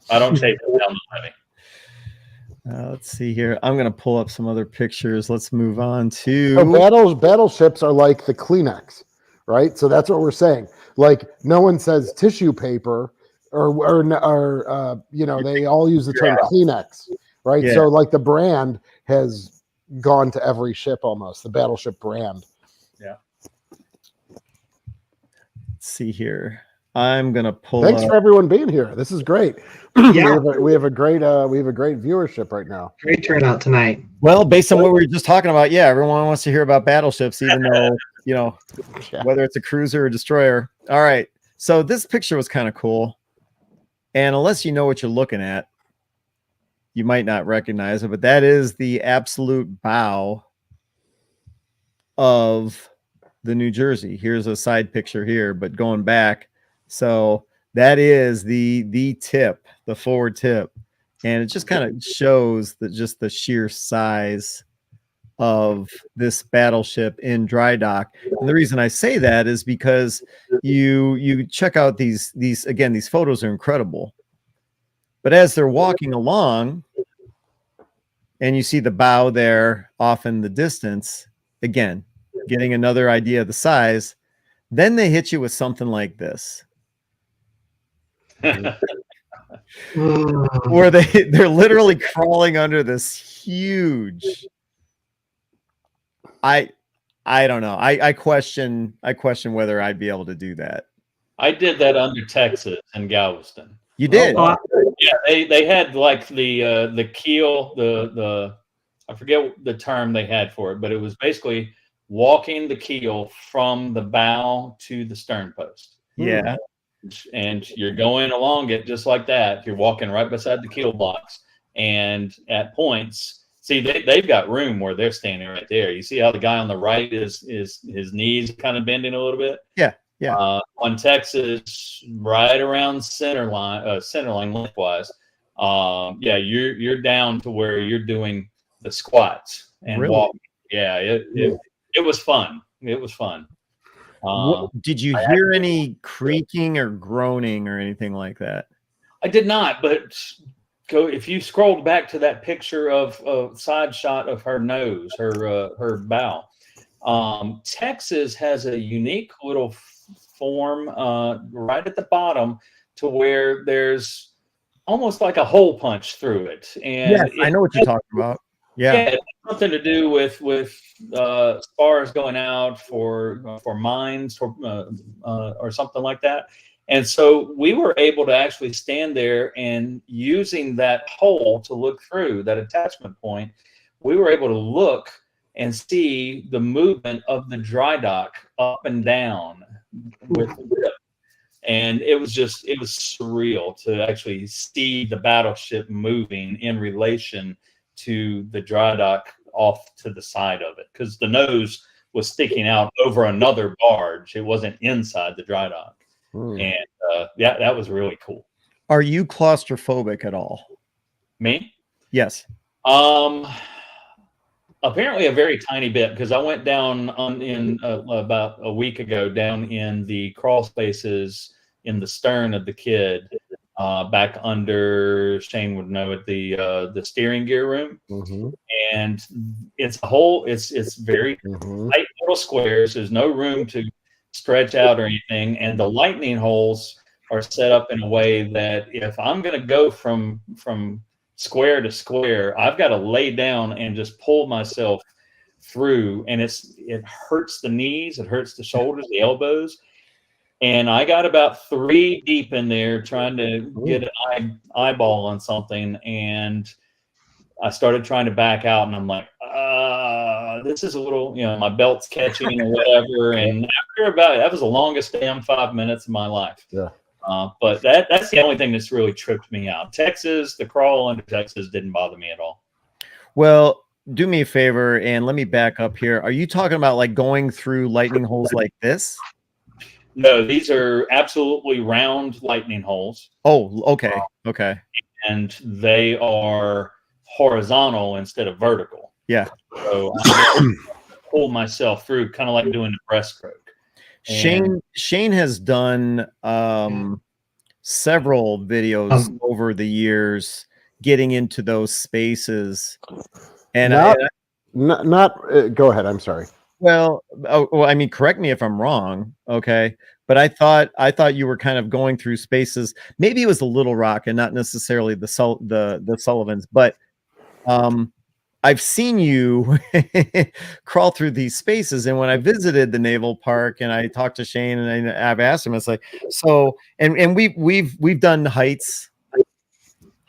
I don't take it down the levee. Let's see here. I'm going to pull up some other pictures. Let's move on to battleships are like the Kleenex, right? So that's what we're saying. Like no one says tissue paper or they all use the term Kleenex, right? Yeah. So like the brand has gone to every ship almost, the battleship brand. Yeah. Let's see here. I'm gonna pull. Thanks for everyone being here. This is great. Yeah, we have a great viewership right now. Great turnout tonight. Well, based on what we were just talking about, everyone wants to hear about battleships, even though whether it's a cruiser or destroyer. All right, so this picture was kind of cool, and unless you know what you're looking at, you might not recognize it. But that is the absolute bow of the New Jersey. Here's a side picture here, but going back. So that is the tip, the forward tip. And it just kind of shows that just the sheer size of this battleship in dry dock. And the reason I say that is because you check out these photos are incredible. But as they're walking along and you see the bow there off in the distance, again, getting another idea of the size, then they hit you with something like this. Where they're literally crawling under this huge. I don't know. I question whether I'd be able to do that. I did that under Texas and Galveston. You did? Yeah, they had like the keel, the I forget the term they had for it, but it was basically walking the keel from the bow to the stern post. Yeah. And you're going along it just like that. You're walking right beside the keel blocks, and at points, see they've got room where they're standing right there. You see how the guy on the right is his knees kind of bending a little bit. Yeah. On Texas, right around center line lengthwise. You're down to where you're doing the squats and walking. Yeah, it was fun. It was fun. Did you hear any creaking or groaning or anything like that? I did not, but if you scrolled back to that picture of side shot of her nose, her bow, Texas has a unique little form right at the bottom to where there's almost like a hole punch through it. And yes, I know what you're talking about. Yeah, it has something to do with spars going out for mines or something like that. And so we were able to actually stand there, and using that hole to look through that attachment point, we were able to look and see the movement of the dry dock up and down with the whip. And it was surreal to actually see the battleship moving in relation to the dry dock off to the side of it, because the nose was sticking out over another barge. It wasn't inside the dry dock. And yeah, that was really cool. Are you claustrophobic at all? Me? Yes. Apparently a very tiny bit, because I went down about a week ago down in the crawl spaces in the stern of the Kid, back under, Shane would know it, the steering gear room. And it's very tight little squares. There's no room to stretch out or anything, and the lightning holes are set up in a way that if I'm going to go from square to square, I've got to lay down and just pull myself through, and it hurts the knees, it hurts the shoulders, the elbows, and I got about 3 deep in there trying to get an eyeball on something, and I started trying to back out, and I'm like, this is a little, my belt's catching or whatever. And after that was the longest damn 5 minutes of my life. Yeah. But that's the only thing that's really tripped me out. Texas, the crawl under Texas didn't bother me at all. Well, do me a favor and let me back up here. Are you talking about like going through lightning holes like this? No, these are absolutely round lightning holes. Oh, okay. Okay. And they are horizontal instead of vertical. Yeah. So I pull myself through, kind of like doing the breaststroke. Shane has done several videos over the years getting into those spaces, and not go ahead. I'm sorry. Well, I mean, correct me if I'm wrong. Okay. But I thought you were kind of going through spaces. Maybe it was the Little Rock and not necessarily the Sullivans, but I've seen you crawl through these spaces. And when I visited the Naval Park and I talked to Shane and I've asked him, it's like, so, and we've done heights.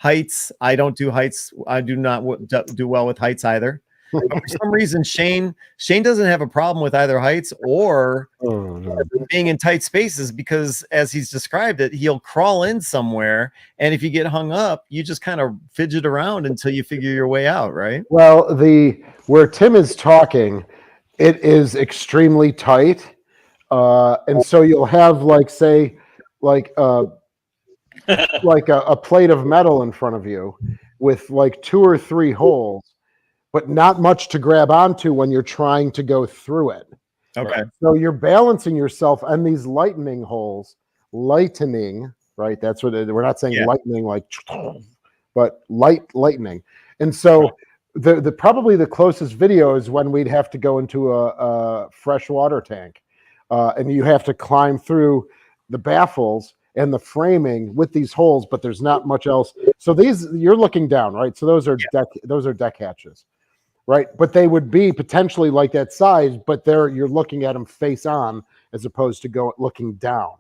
I don't do heights. I do not do well with heights either. But for some reason, Shane doesn't have a problem with either heights or being in tight spaces, because as he's described it, he'll crawl in somewhere, and if you get hung up, you just kind of fidget around until you figure your way out, right? Well, where Tim is talking, it is extremely tight, and so you'll have like a plate of metal in front of you with like 2 or 3 holes, but not much to grab onto when you're trying to go through it. Okay. So you're balancing yourself on these lightning holes, right? That's what we're not saying lightning like, but lightning. And so the probably the closest video is when we'd have to go into a fresh water tank, and you have to climb through the baffles and the framing with these holes, but there's not much else. So you're looking down, right? So those are deck hatches. Right, but they would be potentially like that size, but you're looking at them face on as opposed to looking down.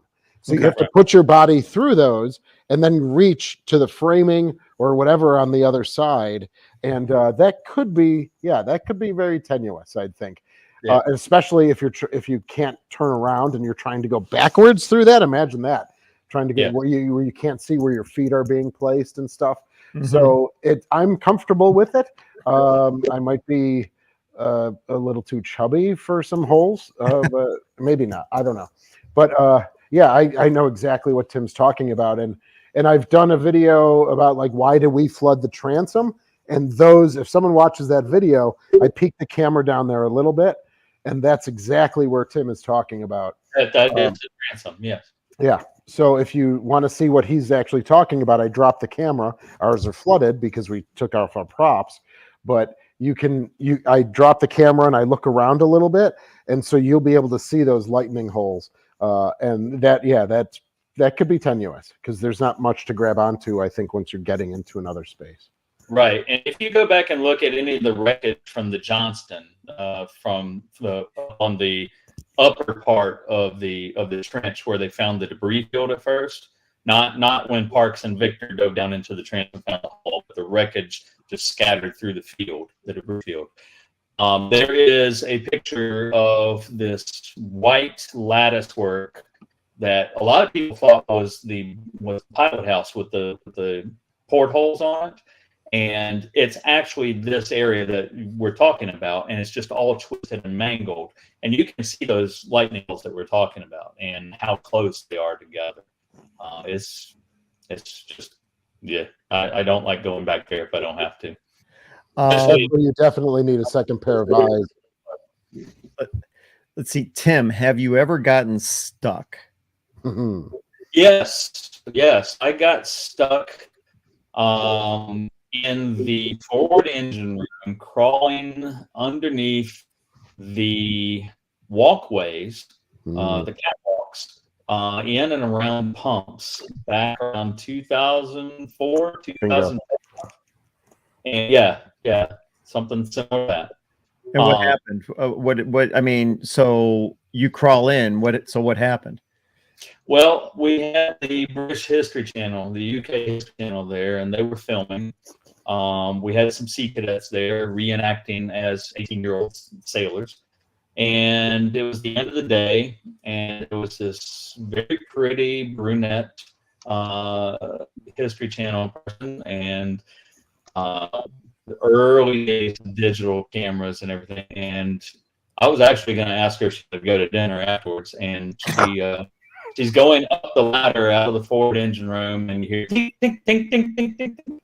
So you have to put your body through those and then reach to the framing or whatever on the other side, and that could be very tenuous, I'd think, especially if you can't turn around and you're trying to go backwards through that. Imagine that, trying to get where you can't see where your feet are being placed and stuff. So I'm comfortable with it. I might be a little too chubby for some holes, but maybe not. I don't know. But I know exactly what Tim's talking about. And I've done a video about like, why do we flood the transom? And if someone watches that video, I peek the camera down there a little bit, and that's exactly where Tim is talking about. That is the transom, yes. Yeah. So if you want to see what he's actually talking about, I dropped the camera. Ours are flooded because we took off our props, but I drop the camera and I look around a little bit, and so you'll be able to see those lightning holes. And that could be tenuous because there's not much to grab onto, I think, once you're getting into another space. Right, and if you go back and look at any of the wreckage from the Johnston, on the upper part of the trench where they found the debris field at first, not when Parks and Victor dove down into the trench and found the hole, but the wreckage just scattered through the field, the debris field. There is a picture of this white lattice work that a lot of people thought was the pilot house with the portholes on it. And it's actually this area that we're talking about, and it's just all twisted and mangled. And you can see those lightning bolts that we're talking about and how close they are together. It's just, yeah, I don't like going back there if I don't have to. You definitely need a second pair of eyes. Let's see, Tim, have you ever gotten stuck? Mm-hmm. Yes, I got stuck in the forward engine room, crawling underneath the walkways, the catwalks, in and around pumps back around 2004, 2005. And yeah, something similar to that. And what happened? What I mean, so you crawl in. What happened? Well, we had the British History Channel, the UK History Channel there, and they were filming. We had some sea cadets there reenacting as 18-year-old sailors. And it was the end of the day, and it was this very pretty brunette History Channel person, and the early days of digital cameras and everything. And I was actually going to ask her if she could go to dinner afterwards, and she's going up the ladder out of the forward engine room, and you hear ting, ting, ting, ting, ting, ting, ting.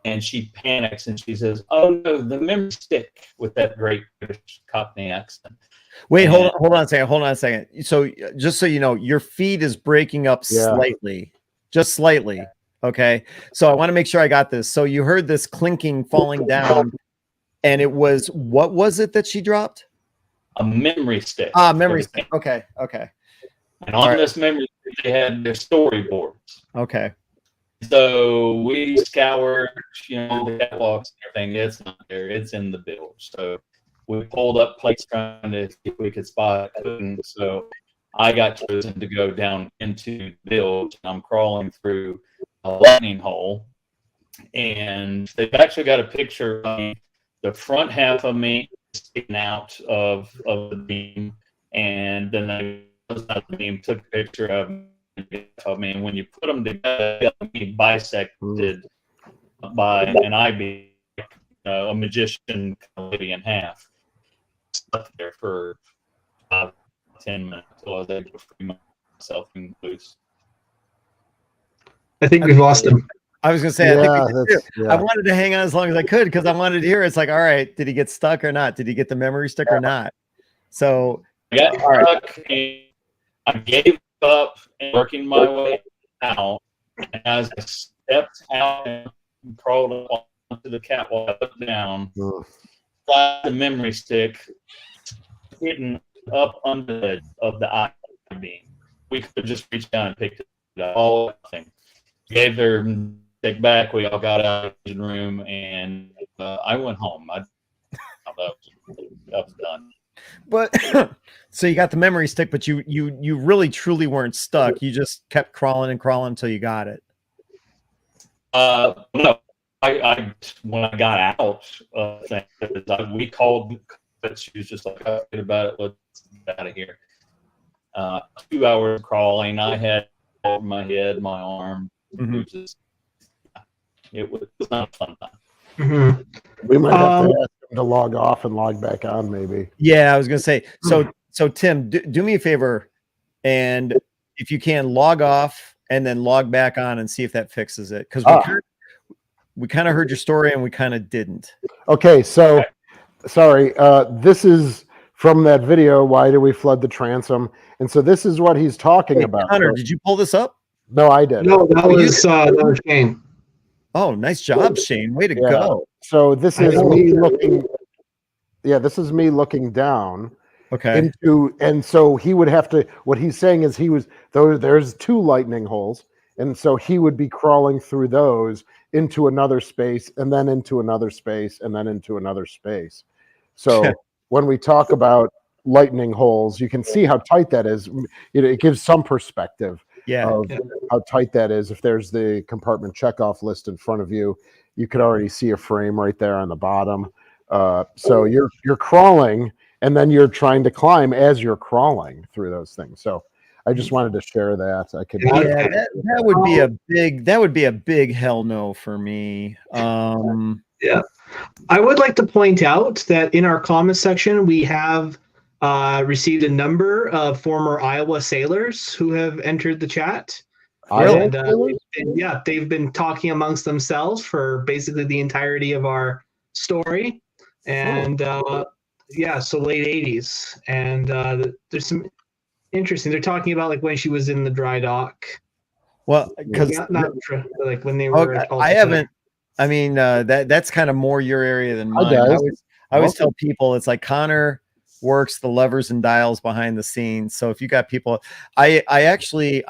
And she panics and she says, "Oh no, the memory stick," with that great British Cockney accent. Wait, hold on a second. So just so you know, your feed is breaking up slightly, just slightly. Okay. So I want to make sure I got this. So you heard this clinking falling down, and it was, what was it that she dropped? A memory stick. Memory stick. Okay. And on this memory stick, they had their storyboards. Okay. So we scoured, the catwalks and everything. It's not there. It's in the bilge. So we pulled up plates trying to see if we could spot it. Couldn't. So I got chosen to go down into the bilge. I'm crawling through a lightning hole. And they've actually got a picture of the front half of me sticking out of the beam. And then the beam took a picture of me. And when you put them together, be bisected by an I-beam, a magician lady in half. Stuck there for 5-10 minutes until I was able to free myself and loose. I think we've lost him. I was going to say, I wanted to hang on as long as I could because I wanted to hear. It's like, all right, did he get stuck or not? Did he get the memory stick or not? So I got stuck, and I gave up and working my way out. And as I stepped out and crawled onto the catwalk, I looked down, the memory stick hidden up under the of the I-beam. We could have just reached down and picked it up. All nothing. Gave their stick back. We all got out of the room, and I went home. I was done. But so you got the memory stick, but you really truly weren't stuck. You just kept crawling and crawling until you got it. No, I when I got out, we called. But she was just like, "Forget about it. Let's get out of here." 2 hours crawling. I had my head, my arm. Mm-hmm. It was not a fun time. Mm-hmm. We might have to ask him to log off and log back on, maybe. Yeah, I was gonna say. So Tim, do me a favor, and if you can, log off and then log back on and see if that fixes it, because we kind of heard your story and we kind of didn't. Okay, so sorry. This is from that video. Why do we flood the transom? And so this is what he's talking about. Connor, did you pull this up? No, I did. No, that was Shane. Oh, nice job, Shane. Way to go. So this is me looking. Yeah, this is me looking down. Okay. Into, and so he would have to. What he's saying is there's 2 lightning holes, and so he would be crawling through those into another space, and then into another space, and then into another space. So when we talk about lightning holes, you can see how tight that is. It gives some perspective of how tight that is. If there's the compartment checkoff list in front of you, you could already see a frame right there on the bottom. So you're crawling, and then you're trying to climb as you're crawling through those things. So I just wanted to share that. I could. Yeah, that would be a big hell no for me. Yeah, I would like to point out that in our comment section we have received a number of former Iowa sailors who have entered the chat. And, they've been talking amongst themselves for basically the entirety of our story. And so late 80s. And there's some interesting. They're talking about like when she was in the dry dock. Well, because not like when they were. I haven't. I mean, that's kind of more your area than mine. I always tell people it's like Connor works the levers and dials behind the scenes. So if you got people, I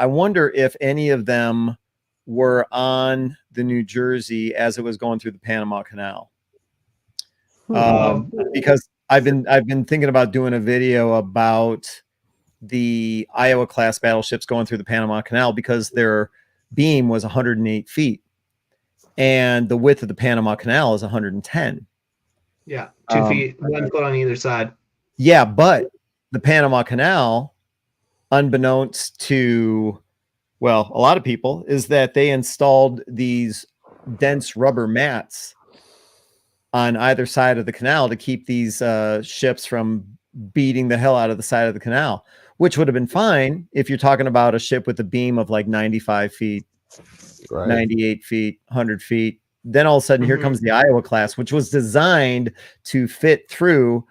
wonder if any of them were on the New Jersey as it was going through the Panama Canal. Because I've been thinking about doing a video about the Iowa class battleships going through the Panama Canal because their beam was 108 feet and the width of the Panama Canal is 110. Yeah, 2 feet, 1 foot on either side. Yeah, but the Panama Canal, unbeknownst to, well, a lot of people, is that they installed these dense rubber mats on either side of the canal to keep these ships from beating the hell out of the side of the canal, which would have been fine if you're talking about a ship with a beam of like 95 feet, 98 feet, 100 feet. Then all of a sudden, here comes the Iowa class, which was designed to fit through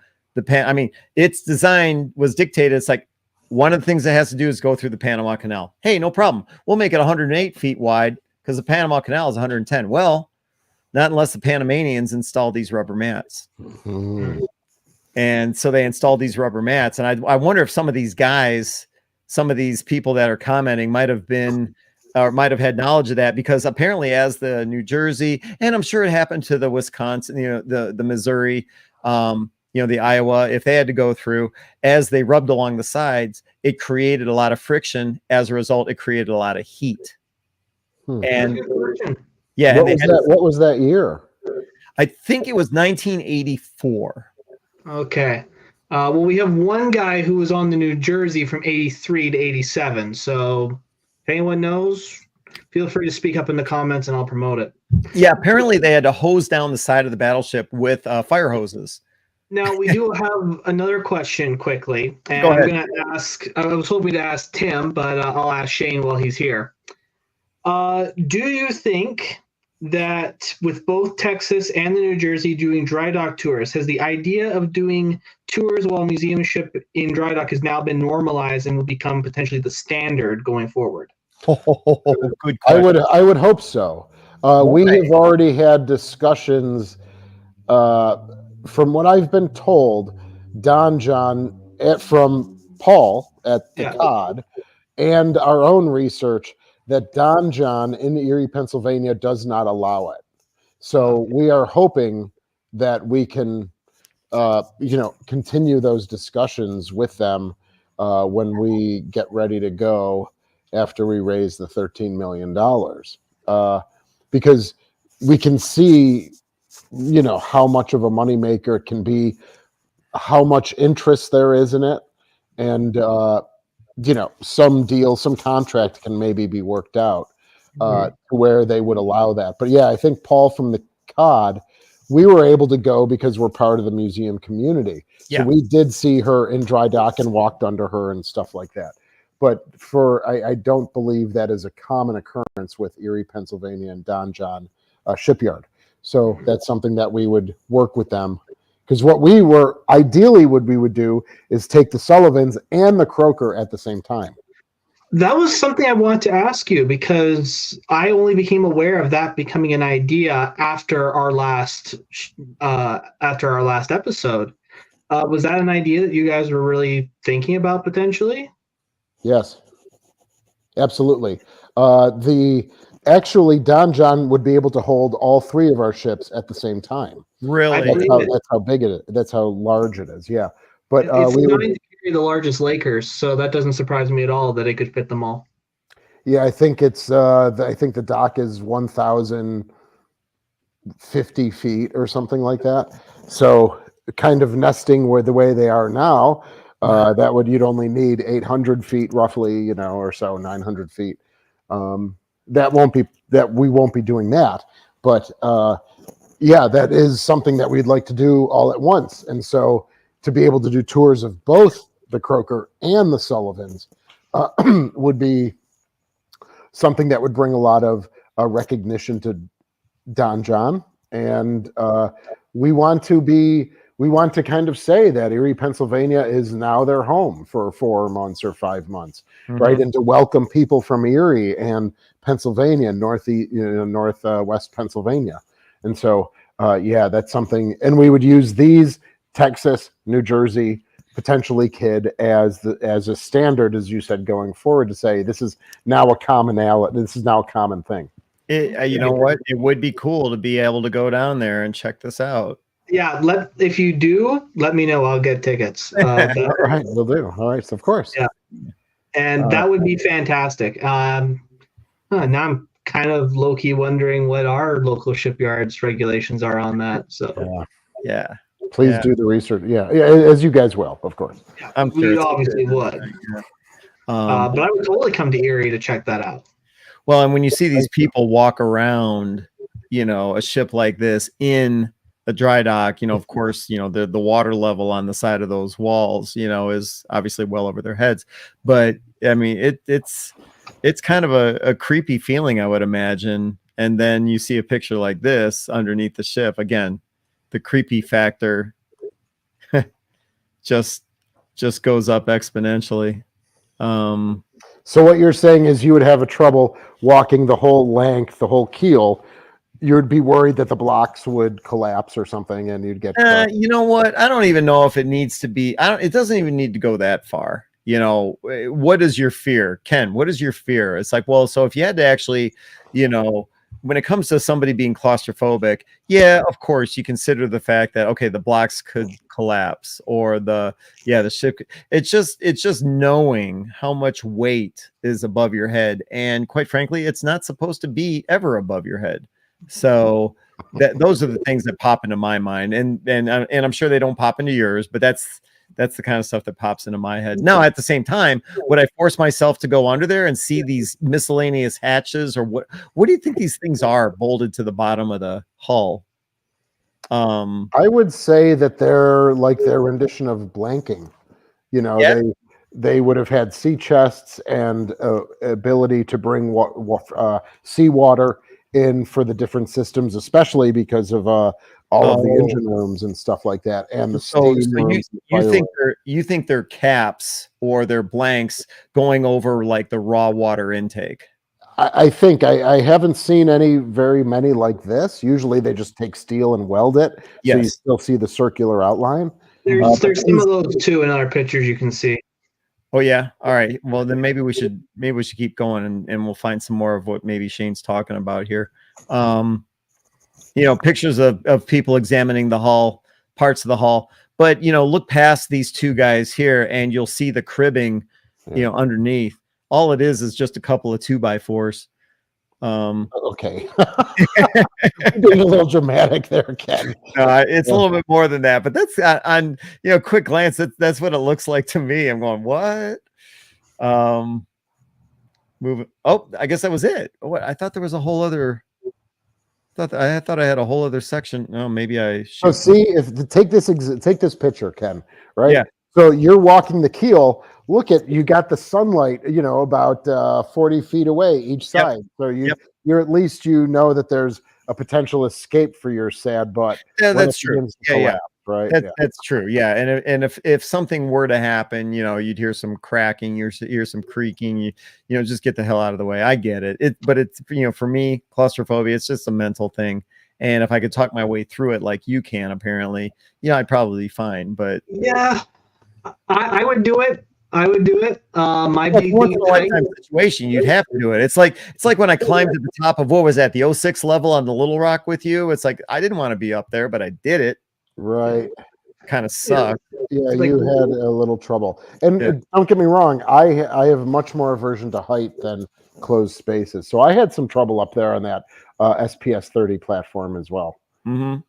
I mean, its design was dictated. It's like one of the things that has to do is go through the Panama Canal. Hey, no problem. We'll make it 108 feet wide because the Panama Canal is 110. Well, not unless the Panamanians install these rubber mats. And so they installed these rubber mats. And I wonder if some of these guys, some of these people that are commenting might have been or might have had knowledge of that, because apparently as the New Jersey, and I'm sure it happened to the Wisconsin, the Missouri, the Iowa, if they had to go through, as they rubbed along the sides, it created a lot of friction. As a result, it created a lot of heat. And yeah, what was that year? I think it was 1984. Okay. Well, we have one guy who was on the New Jersey from 83 to 87. So if anyone knows, feel free to speak up in the comments and I'll promote it. Yeah, apparently they had to hose down the side of the battleship with fire hoses. Now, we do have another question quickly. And I'm going to ask, I was hoping to ask Tim, but I'll ask Shane while he's here. Do you think that with both Texas and the New Jersey doing dry dock tours, has the idea of doing tours while a museum ship in dry dock has now been normalized and will become potentially the standard going forward? Good question. I would hope so. We have already had discussions. From what I've been told, Don John from Paul at the COD and our own research, that Don John in Erie, Pennsylvania does not allow it. So we are hoping that we can, continue those discussions with them when we get ready to go after we raise the $13 million. Because we can see, how much of a moneymaker it can be, how much interest there is in it, and some contract can maybe be worked out to where they would allow that. But yeah, I think Paul from the COD, we were able to go because we're part of the museum community. So we did see her in dry dock and walked under her and stuff like that. But I don't believe that is a common occurrence with Erie, Pennsylvania and Don John shipyard. So that's something that we would work with them, because what we would do is take the Sullivans and the Croker at the same time. That was something I wanted to ask you, because I only became aware of that becoming an idea after our last episode. Was that an idea that you guys were really thinking about potentially? Yes, absolutely. Actually, Don John would be able to hold all three of our ships at the same time. Really? That's how big it is. That's how large it is. Yeah, but it's designed to carry the largest Lakers, so that doesn't surprise me at all that it could fit them all. Yeah, I think it's. I think the dock is 1,050 feet or something like that. So, kind of nesting where the way they are now, you'd only need 800 feet roughly, or so, 900 feet. We won't be doing that, but yeah, that is something that we'd like to do all at once. And so to be able to do tours of both the Croker and the Sullivans would be something that would bring a lot of recognition to Don John. And we want to kind of say that Erie, Pennsylvania is now their home for 4 months or 5 months, right? And to welcome people from Erie and Pennsylvania, northwest Pennsylvania. And so, yeah, that's something. And we would use these Texas, New Jersey, potentially Kidd as a standard, as you said, going forward, to say this is now a commonality. This is now a common thing. You know what? It would be cool to be able to go down there and check this out. Yeah, if you do, let me know. I'll get tickets. All right, we'll do. All right, so of course. Yeah, and that would be fantastic. Now I'm kind of low-key wondering what our local shipyards regulations are on that. So yeah. Please do the research. Yeah, as you guys will, of course. Yeah, we obviously would. But I would totally come to Erie to check that out. Well, and when you see these people walk around, a ship like this in a dry dock, of course, the water level on the side of those walls, is obviously well over their heads. But I mean, it's kind of a creepy feeling, I would imagine. And then you see a picture like this underneath the ship. Again, the creepy factor just goes up exponentially. So what you're saying is you would have a trouble walking the whole length, the whole keel. You'd be worried that the blocks would collapse or something, and you'd get. You know what? I don't even know if it needs to be. It doesn't even need to go that far. What is your fear, Ken? What is your fear? It's like, well, so if you had to actually, when it comes to somebody being claustrophobic, yeah, of course you consider the fact that, okay, the blocks could collapse, or the ship. It's just knowing how much weight is above your head, and quite frankly, it's not supposed to be ever above your head. So those are the things that pop into my mind, and I'm sure they don't pop into yours, but that's the kind of stuff that pops into my head. Now, at the same time, would I force myself to go under there and see these miscellaneous hatches, or what do you think these things are bolted to the bottom of the hull? I would say that they're like their rendition of blanking. They would have had sea chests and ability to bring seawater in for the different systems, especially because of all of the engine rooms and stuff like that, and the steam rooms. You think they're caps or they're blanks going over like the raw water intake? I think I haven't seen very many like this. Usually they just take steel and weld it, so you still see the circular outline. There's some of those too in other pictures you can see. Oh yeah. All right. Well, then maybe we should keep going, and we'll find some more of what maybe Shane's talking about here. Pictures of people examining the hull, parts of the hull. But look past these two guys here, and you'll see the cribbing, underneath. All it is just a couple of 2x4s. Okay. Being a little dramatic there, Ken. It's a little bit more than that, but that's on quick glance. That's what it looks like to me. I'm going, what? Moving. Oh, I guess that was it. What? I thought there was a whole other. I thought I had a whole other section. No, maybe I should. Oh, see, take this picture, Ken. Right. Yeah. So you're walking the keel. Look you got the sunlight, about 40 feet away each side. So you're at least that there's a potential escape for your sad butt. Yeah, that's true. Yeah. right? That's true. Yeah, and if something were to happen, you'd hear some cracking, you hear some creaking. Just get the hell out of the way. I get it. But it's for me, claustrophobia. It's just a mental thing. And if I could talk my way through it like you can, apparently, I'd probably be fine. But yeah, I would do it. I would do it. My big once thing in a lifetime situation, you'd have to do it. It's like when I climbed to the top of, what was that, the 06 level on the Little Rock with you. It's like I didn't want to be up there, but I did it. Right. Kind of sucked. Yeah, you had a little trouble. And don't get me wrong, I have much more aversion to height than closed spaces. So I had some trouble up there on that SPS 30 platform as well. Mm-hmm.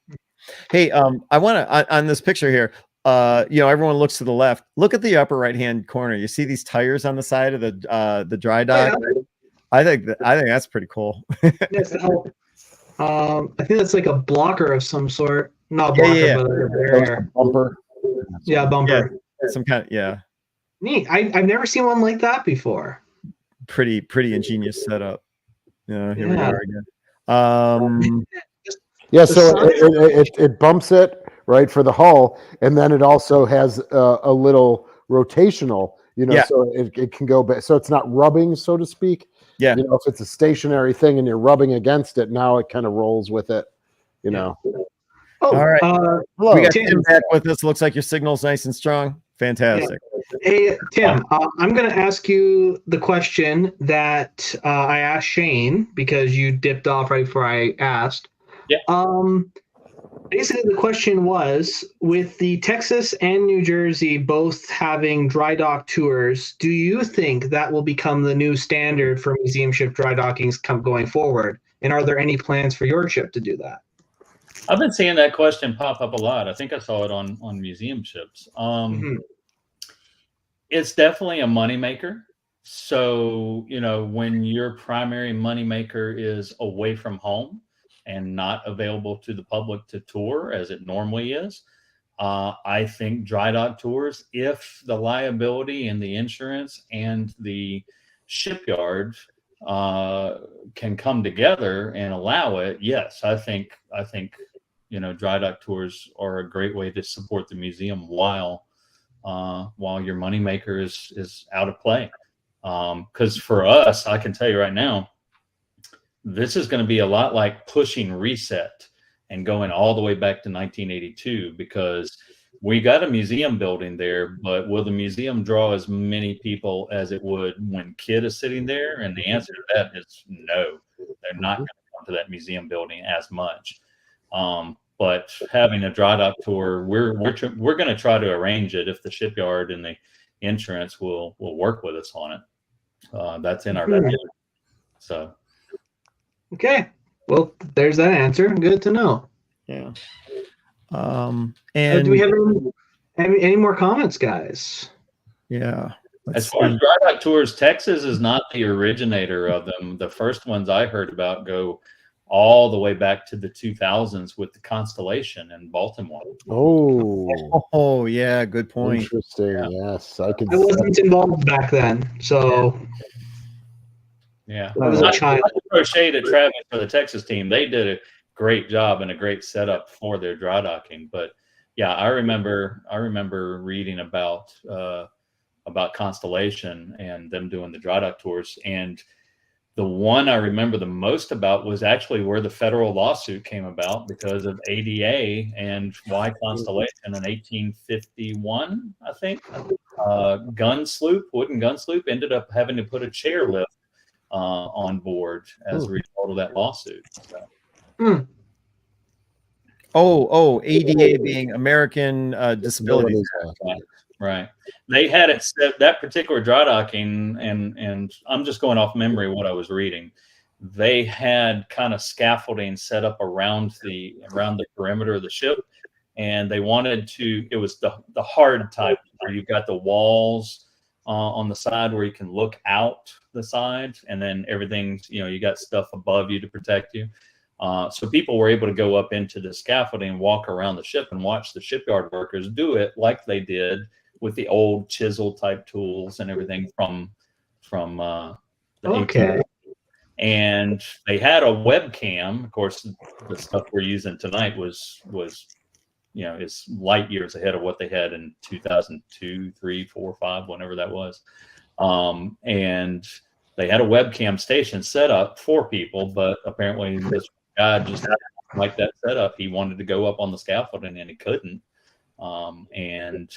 Hey, I want to on this picture here. Everyone looks to the left. Look at the upper right hand corner. You see these tires on the side of the dry dock. Yeah. I think that's pretty cool. Yes, I think that's like a blocker of some sort. Not blocker, but like a barrier. Bumper. Yeah, bumper. Yeah, some kind of Neat. I've never seen one like that before. Pretty ingenious setup. Here we are again. So it bumps it right for the hull, and then it also has a little rotational, so it can go back. So it's not rubbing, so to speak. Yeah. If it's a stationary thing and you're rubbing against it, now it kind of rolls with it. Oh, all right. Hello. We got Tim back with us. Looks like your signal's nice and strong. Fantastic. Yeah. Hey, Tim, I'm going to ask you the question that I asked Shane because you dipped off right before I asked. Yeah. Basically, the question was, with the Texas and New Jersey both having dry dock tours, do you think that will become the new standard for museum ship dry dockings going forward? And are there any plans for your ship to do that? I've been seeing that question pop up a lot. I think I saw it on museum ships. It's definitely a moneymaker. So, when your primary moneymaker is away from home and not available to the public to tour as it normally is, I think dry dock tours, if the liability and the insurance and the shipyard can come together and allow it, yes, I think dry dock tours are a great way to support the museum while your moneymaker is out of play. Because for us, I can tell you right now, this is going to be a lot like pushing reset and going all the way back to 1982, because we got a museum building there, but will the museum draw as many people as it would when Kidd is sitting there? And the answer to that is no. They're not going to come to that museum building as much. But having a dry dock tour, we're going to try to arrange it if the shipyard and the insurance will work with us on it. That's in our budget. So. Okay. Well, there's that answer. Good to know. Yeah. And do we have any more comments, guys? Yeah. As far as dry dock tours, Texas is not the originator of them. The first ones I heard about go all the way back to the 2000s with the Constellation in Baltimore. Oh, yeah, good point. Interesting. Yeah. Yes, I wasn't involved back then, so yeah. I was a child. Crochet to Travis for the Texas team. They did a great job and a great setup for their dry docking. But yeah, I remember reading about Constellation and them doing the dry dock tours. And the one I remember the most about was actually where the federal lawsuit came about because of ADA and why Constellation in 1851, I think, wooden gun sloop, ended up having to put a chairlift on board as a result of that lawsuit. So. ADA being American Disabilities Act. Right. They had it set, that particular dry docking, and I'm just going off memory what I was reading. They had kind of scaffolding set up around the perimeter of the ship, and they wanted to. It was the hard type where you've got the walls on the side where you can look out the side, and then everything, you got stuff above you to protect you. So people were able to go up into the scaffolding, walk around the ship, and watch the shipyard workers do it like they did with the old chisel type tools and everything from the okay. And they had a webcam. Of course, the stuff we're using tonight was is light years ahead of what they had in 2002, 3, 4, 5, whenever that was. And they had a webcam station set up for people, but apparently this guy just didn't like that setup. He wanted to go up on the scaffolding and he couldn't. And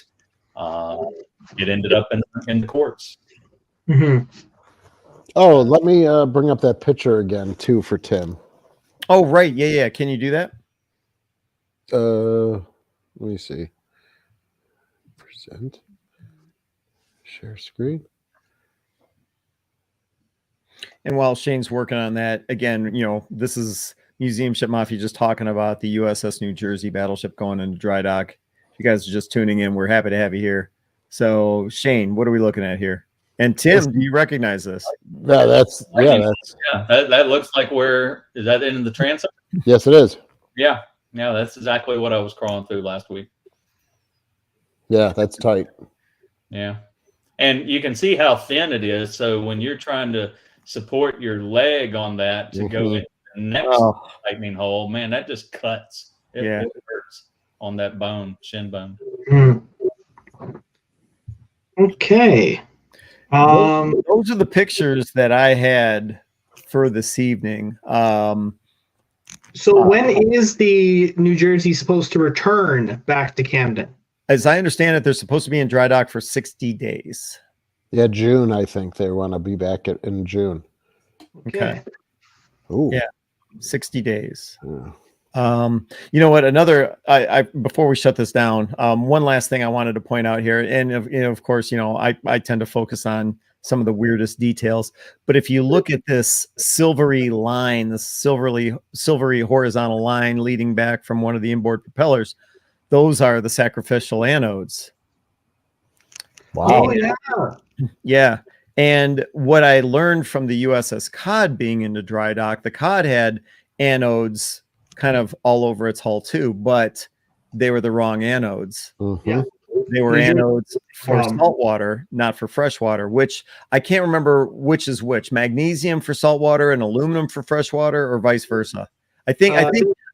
it ended up in the courts. Mm-hmm. Oh, let me bring up that picture again too for Tim. Oh, right. Yeah. Can you do that? Let me see. Present. Share screen. And while Shane's working on that, again, this is Museum Ship Mafia just talking about the USS New Jersey battleship going into dry dock. If you guys are just tuning in, we're happy to have you here. So, Shane, what are we looking at here? And Tim, do you recognize this? Yeah, that looks like is that in the transom? Yes, it is. Yeah, that's exactly what I was crawling through last week. Yeah, that's tight. Yeah, and you can see how thin it is. So when you're trying to support your leg on that to go into the next lightning hole, man, that just cuts. It hurts on that shin bone. Okay. Those are the pictures that I had for this evening. So when is the New Jersey supposed to return back to Camden? As I understand it, they're supposed to be in dry dock for 60 days. Yeah, June, I think they want to be back in June. Okay. Ooh. Yeah, 60 days. Yeah. You know what? I before we shut this down, one last thing I wanted to point out here, and of course, I tend to focus on some of the weirdest details. But if you look at this silvery line, the silvery horizontal line leading back from one of the inboard propellers, those are the sacrificial anodes. Wow. Oh, yeah. Yeah. And what I learned from the USS Cod being into dry dock, the Cod had anodes kind of all over its hull too, but they were the wrong anodes. Yeah. They were anodes for salt water, not for fresh water, which I can't remember which is which. Magnesium for salt water and aluminum for fresh water, or vice versa. I think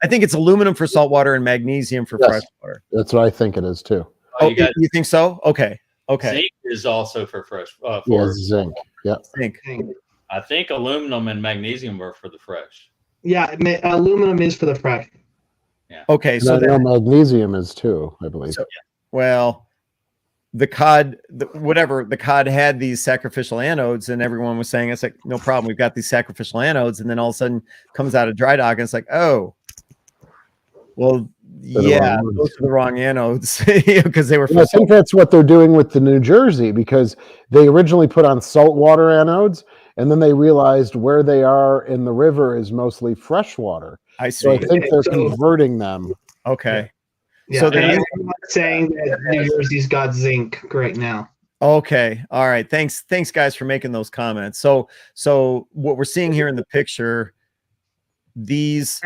it's aluminum for salt water and magnesium for fresh water. That's what I think it is too. Oh, you think so? Okay. Zinc is also for fresh. Zinc. Yeah. Zinc. I think aluminum and magnesium are for the fresh. Yeah, aluminum is for the fresh. Yeah. Okay. So magnesium is too, I believe. So, well, the Cod, the Cod had these sacrificial anodes, and everyone was saying, it's like, no problem, we've got these sacrificial anodes, and then all of a sudden comes out of dry dock, and it's like, oh, well, those are the wrong anodes because they were. I think that's what they're doing with the New Jersey, because they originally put on saltwater anodes, and then they realized where they are in the river is mostly freshwater. I see. So I think they're converting them. Okay. Yeah. So I'm not saying that New Jersey's got zinc right now. Okay. All right. Thanks, guys, for making those comments. So what we're seeing here in the picture, these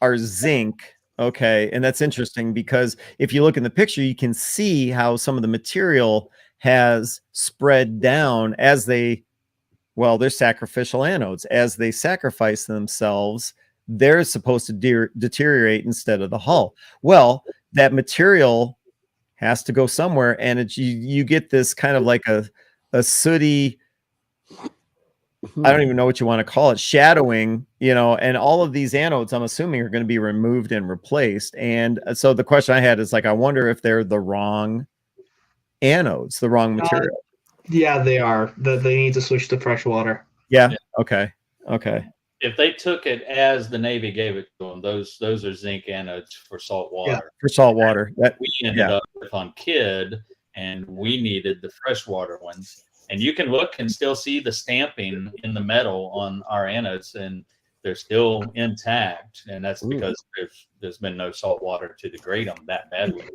are zinc. Okay. And that's interesting, because if you look in the picture, you can see how some of the material has spread down as they're sacrificial anodes. As they sacrifice themselves, they're supposed to deteriorate instead of the hull. Well, that material has to go somewhere, and you get this kind of like a sooty, I don't even know what you want to call it, shadowing, and all of these anodes, I'm assuming, are going to be removed and replaced. And so the question I had is, like, I wonder if they're the wrong anodes, the wrong material. Yeah, they are. They need to switch to fresh water. Yeah. Okay. If they took it as the Navy gave it to them, those are zinc anodes for salt water. Yeah, for salt water. That we ended up with on Kidd, and we needed the freshwater ones. And you can look and still see the stamping in the metal on our anodes, and they're still intact. And that's because there's been no salt water to degrade them that badly.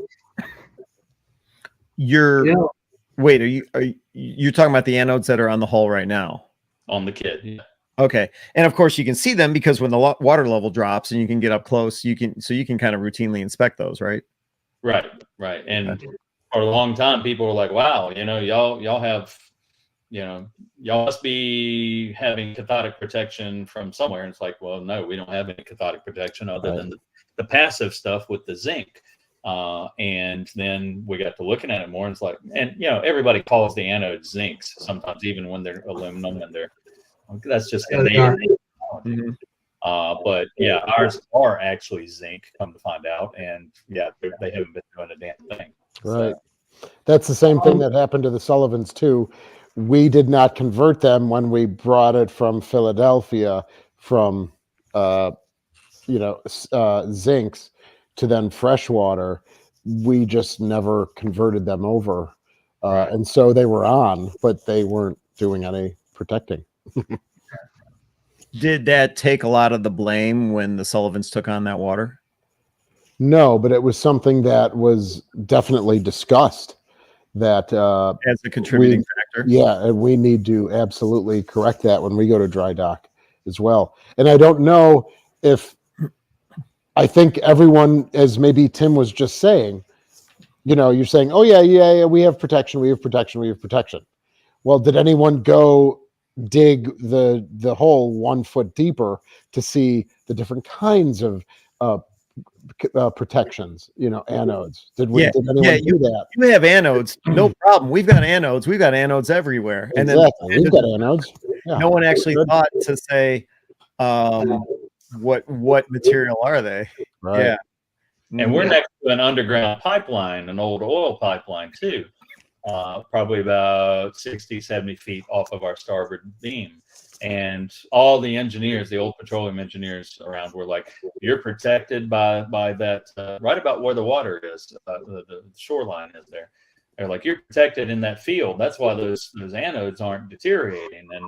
Wait, are you talking about the anodes that are on the hull right now? On the Kidd, yeah. Okay. And of course you can see them, because when the water level drops and you can get up close, you can kind of routinely inspect those, right? Right. And for a long time, people were like, wow, y'all have y'all must be having cathodic protection from somewhere. And it's like, well, no, we don't have any cathodic protection other than the passive stuff with the zinc. And then we got to looking at it more, and it's like, and everybody calls the anodes zincs sometimes, even when they're aluminum, and that's just a technology. But yeah, ours are actually zinc, come to find out, and yeah, they haven't been doing a damn thing. Right. That's the same thing that happened to the Sullivans too. We did not convert them when we brought it from Philadelphia from zincs to then freshwater. We just never converted them over. And so they were on, but they weren't doing any protecting. Did that take a lot of the blame when the Sullivans took on that water? No, but it was something that was definitely discussed, that as a contributing factor. Yeah, and we need to absolutely correct that when we go to dry dock as well. And I don't know if, I think everyone, as maybe Tim was just saying, you're saying, oh yeah, we have protection. Well, did anyone go dig the hole 1 foot deeper to see the different kinds of protections, anodes? Did anyone do that? You have anodes, no problem. We've got anodes everywhere. And exactly. We've got anodes. Yeah. No one actually thought to say, what material are they? Right. Yeah. And we're next to an underground pipeline, an old oil pipeline too, probably about 60, 70 feet off of our starboard beam. And all the engineers, the old petroleum engineers around, were like, you're protected by that, right about where the water is, the shoreline is there. They're like, you're protected in that field. That's why those anodes aren't deteriorating. And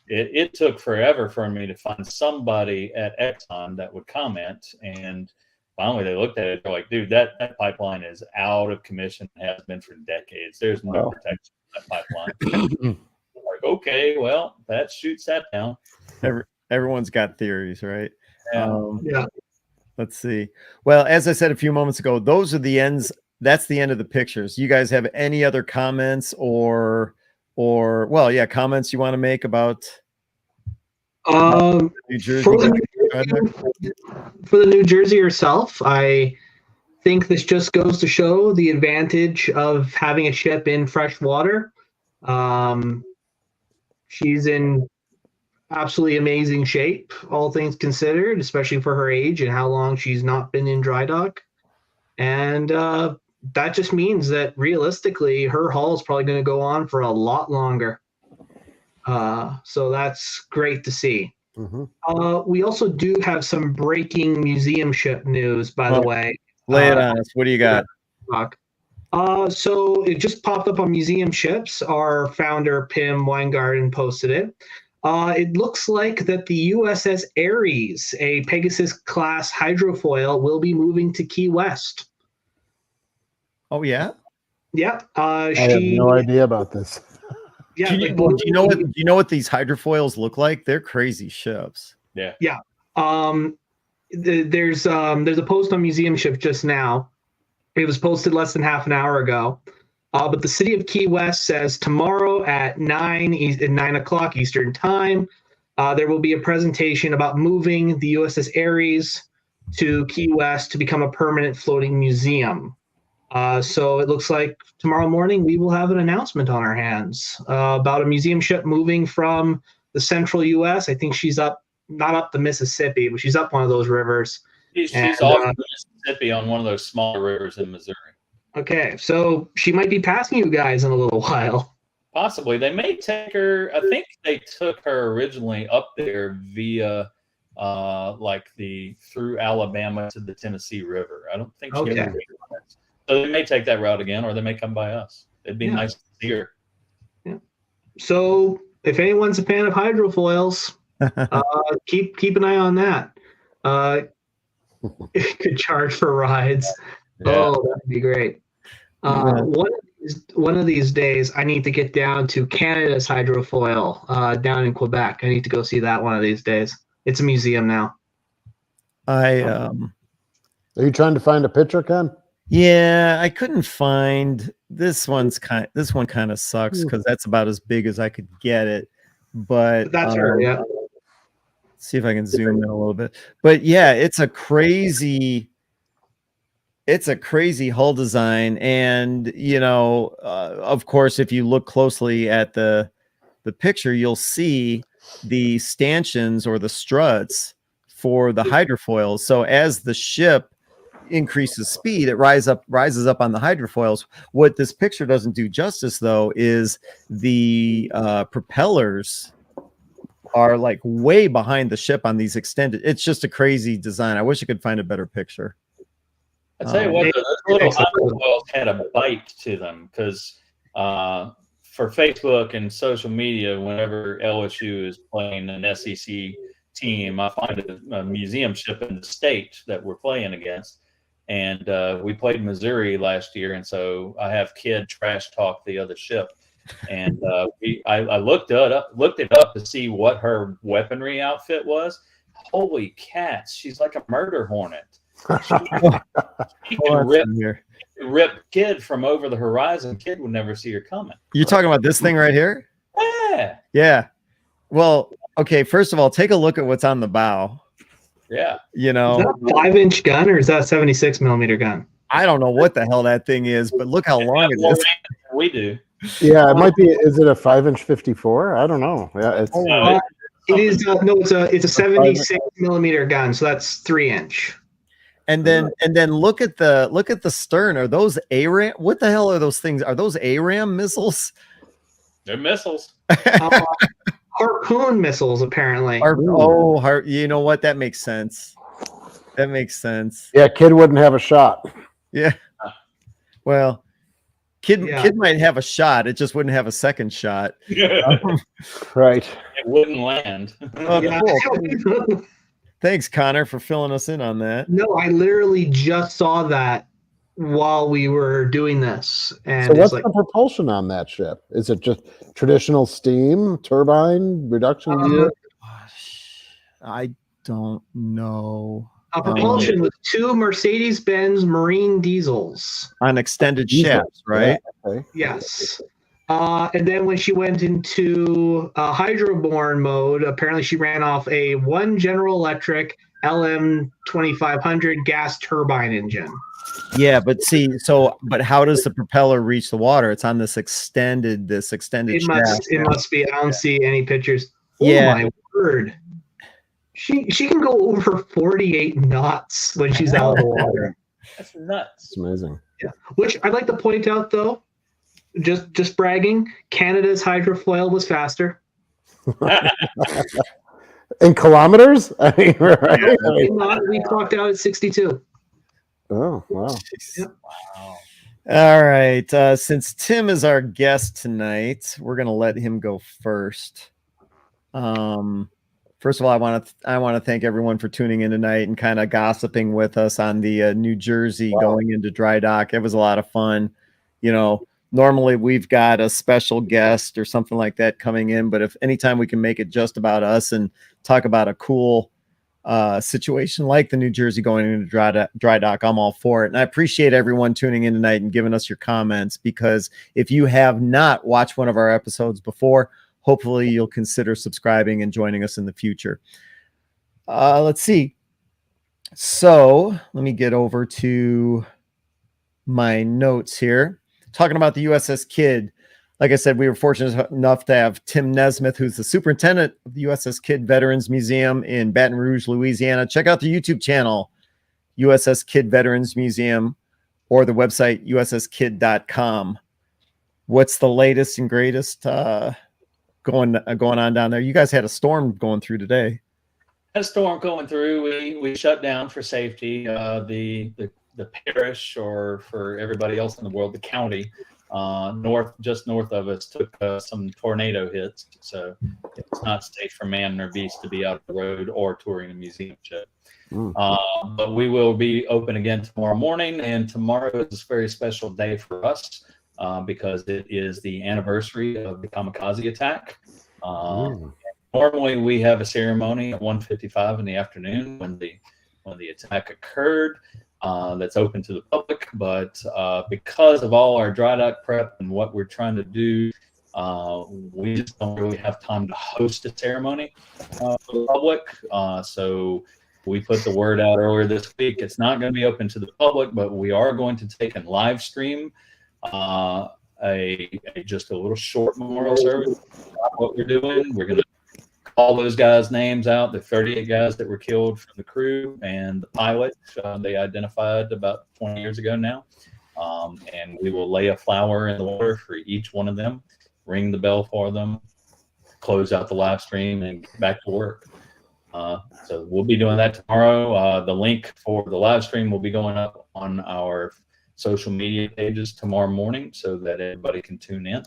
it took forever for me to find somebody at Exxon that would comment. And finally they looked at it, they're like, dude, that pipeline is out of commission, has been for decades. There's no protection for that pipeline. Like, okay, well, that shoots that down. Everyone's got theories, right? Yeah. Let's see. Well, as I said a few moments ago, those are the ends. That's the end of the pictures. You guys have any other comments or comments you want to make about New Jersey? For the New Jersey herself, I think this just goes to show the advantage of having a ship in fresh water. She's in absolutely amazing shape, all things considered, especially for her age and how long she's not been in dry dock. And that just means that realistically, her hull is probably going to go on for a lot longer. So that's great to see. Mm-hmm. We also do have some breaking museum ship news, by the way. Lay it on us. What do you got? So it just popped up on Museum Ships. Our founder, Pim Weingarten, posted it. It looks like that the USS Aries, a Pegasus-class hydrofoil, will be moving to Key West. Oh, yeah? Yeah. I have no idea about this. Yeah. Do you know what these hydrofoils look like? They're crazy ships. Yeah. Yeah. There's a post on Museum Ship just now. It was posted less than half an hour ago. But the city of Key West says tomorrow at 9 o'clock Eastern time, there will be a presentation about moving the USS Aries to Key West to become a permanent floating museum. So it looks like tomorrow morning we will have an announcement on our hands about a museum ship moving from the central U.S. I think she's not up the Mississippi, but she's up one of those rivers. She's off the Mississippi on one of those smaller rivers in Missouri. Okay, so she might be passing you guys in a little while. Possibly. They may take her. I think they took her originally up there via through Alabama to the Tennessee River. I don't think she ever. So they may take that route again, or they may come by us. It'd be nice to see her. Yeah. So if anyone's a fan of hydrofoils, keep an eye on that. Could charge for rides. Yeah. Oh, that'd be great. One of these days, I need to get down to Canada's hydrofoil down in Quebec. I need to go see that one of these days. It's a museum now. Are you trying to find a picture, Ken? Yeah, I couldn't find this one kind of sucks because that's about as big as I could get it. But That's her, yeah. See if I can zoom in a little bit. But yeah, it's a crazy hull design, and of course, if you look closely at the picture, you'll see the stanchions or the struts for the hydrofoils. So as the ship increases speed, it rises up on the hydrofoils. What this picture doesn't do justice, though, is the propellers are like way behind the ship on these extended. It's just a crazy design. I wish I could find a better picture. I tell you what, those little hydrofoils had a bite to them because for Facebook and social media, whenever LSU is playing an SEC team, I find a museum ship in the state that we're playing against. And we played Missouri last year, and so I have kid trash talk the other ship. And I looked it up to see what her weaponry outfit was. Holy cats, she's like a murder hornet. She can rip kid from over the horizon. Kid would never see her coming. You're talking about this thing right here? Yeah. Well, okay, first of all, take a look at what's on the bow. Yeah. Is that a 5-inch gun or is that a 76 millimeter gun? I don't know what the hell that thing is, but look how long it is. We do. Yeah, it might be. Is it a 5-inch 54? I don't know. Yeah, it's. It is. No, it's a 76 millimeter gun, so that's 3-inch. And then look at the stern. Are those ARAM? What the hell are those things? Are those ARAM missiles? They're missiles. Harpoon missiles, apparently. You know what? That makes sense. Yeah, kid wouldn't have a shot. Yeah. Well, kid might have a shot. It just wouldn't have a second shot. Right. It wouldn't land. Cool. Thanks, Connor, for filling us in on that. No, I literally just saw that while we were doing this. And so what's the propulsion on that ship? Is it just traditional steam, turbine, reduction gear? I don't know. Propulsion with 2 Mercedes-Benz Marine diesels. On extended shafts, right? Yeah, okay. Yes. And then when she went into hydroborne mode, apparently she ran off a 1 General Electric LM2500 gas turbine engine. Yeah, but how does the propeller reach the water? It's on this extended shaft. It must be. I don't see any pictures. Yeah. Oh my word. She can go over 48 knots when she's out of the water. That's nuts. It's amazing. Yeah. Which I'd like to point out, though, just bragging, Canada's hydrofoil was faster. In kilometers? I mean, right? We clocked out at 62. Oh, wow. Yep. Wow. All right. Since Tim is our guest tonight, we're going to let him go first. First of all, I want to thank everyone for tuning in tonight and kind of gossiping with us on the New Jersey going into dry dock. It was a lot of fun. Normally we've got a special guest or something like that coming in, but if anytime we can make it just about us and talk about a cool situation like the New Jersey going into dry dock, I'm all for it. And I appreciate everyone tuning in tonight and giving us your comments, because if you have not watched one of our episodes before, hopefully you'll consider subscribing and joining us in the future. Let's see. So let me get over to my notes here. Talking about the USS Kidd. Like I said, we were fortunate enough to have Tim Nesmith, who's the superintendent of the USS Kidd Veterans Museum in Baton Rouge, Louisiana. Check out the YouTube channel, USS Kidd Veterans Museum, or the website, usskidd.com. What's the latest and greatest going on down there? You guys had a storm going through today. A storm going through. We shut down for safety. The parish, or for everybody else in the world, the county just north of us took some tornado hits, so it's not safe for man nor beast to be out on the road or touring a museum ship. But we will be open again tomorrow morning, and tomorrow is a very special day for us because it is the anniversary of the kamikaze attack. Normally we have a ceremony at 1:55 in the afternoon when the attack occurred. that's open to the public, but because of all our dry dock prep and what we're trying to do, we just don't really have time to host a ceremony for the public. So we put the word out earlier this week. It's not going to be open to the public, but we are going to take and live stream just a little short memorial service. What we're doing, we're going to call those guys' names out, the 38 guys that were killed from the crew and the pilot they identified about 20 years ago now. And we will lay a flower in the water for each one of them, ring the bell for them, close out the live stream, and get back to work. So we'll be doing that tomorrow. The link for the live stream will be going up on our social media pages tomorrow morning so that everybody can tune in.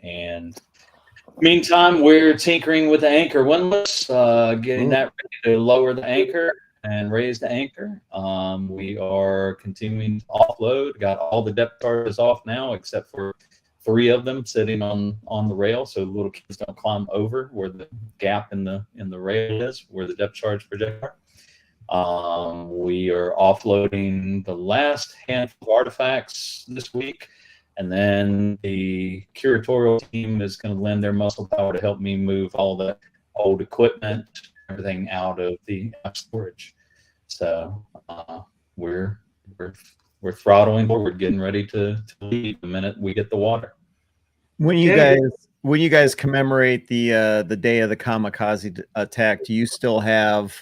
And meantime, we're tinkering with the anchor windlass, getting that ready to lower the anchor and raise the anchor. We are continuing to offload. Got all the depth charges off now, except for 3 of them sitting on the rail, so little kids don't climb over where the gap in the rail is, where the depth charge projector. We are offloading the last handful of artifacts this week. And then the curatorial team is going to lend their muscle power to help me move all the old equipment, everything out of the storage. So we're throttling forward, getting ready to leave the minute we get the water. When you guys commemorate the day of the kamikaze attack, do you still have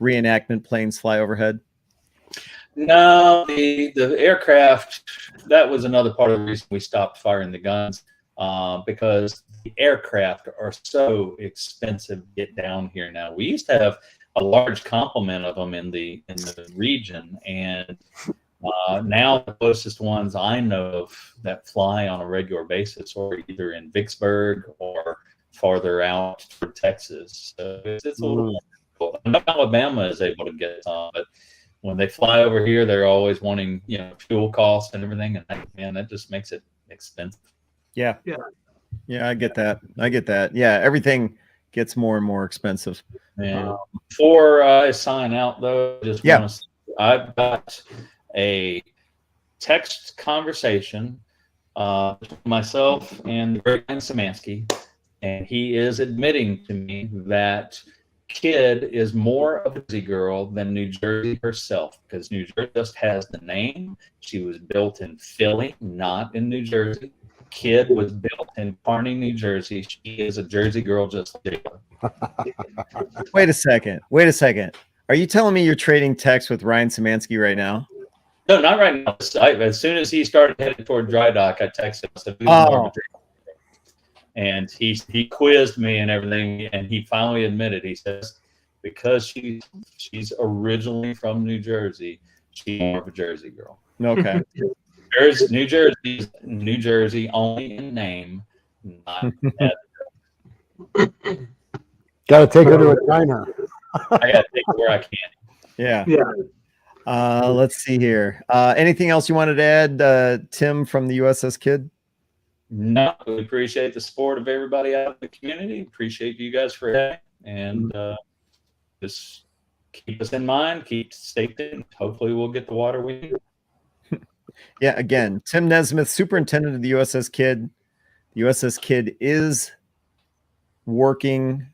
reenactment planes fly overhead? No, the aircraft, that was another part of the reason we stopped firing the guns, because the aircraft are so expensive to get down here now. We used to have a large complement of them in the region, and now the closest ones I know of that fly on a regular basis are either in Vicksburg or farther out to Texas. So it's a little difficult. I know Alabama is able to get some, but when they fly over here, they're always wanting, fuel costs and everything, and that just makes it expensive. Yeah, I get that. Yeah, everything gets more and more expensive. And before I sign out, though, I've got a text conversation between myself and the great Ryan Szymanski, and he is admitting to me that Kid is more of a Jersey girl than New Jersey herself, because New Jersey just has the name. She was built in Philly, not in New Jersey. Kid was built in Kearney, New Jersey. She is a Jersey girl just like her. Wait a second. Are you telling me you're trading texts with Ryan Szymanski right now? No, not right now. As soon as he started headed toward dry dock, I texted him. I said, and he quizzed me and everything, and he finally admitted. He says, because she's originally from New Jersey, she's more of a Jersey girl. Okay. New Jersey only in name, not got to take her to a diner. I got to take her where I can. Yeah. Let's see here. Anything else you wanted to add, Tim, from the USS Kid? No, we appreciate the support of everybody out in the community. Appreciate you guys for that, and just keep us in mind. Stay tuned. Hopefully, we'll get the water we need. Yeah. Again, Tim Nesmith, superintendent of the USS Kid. The USS Kid is working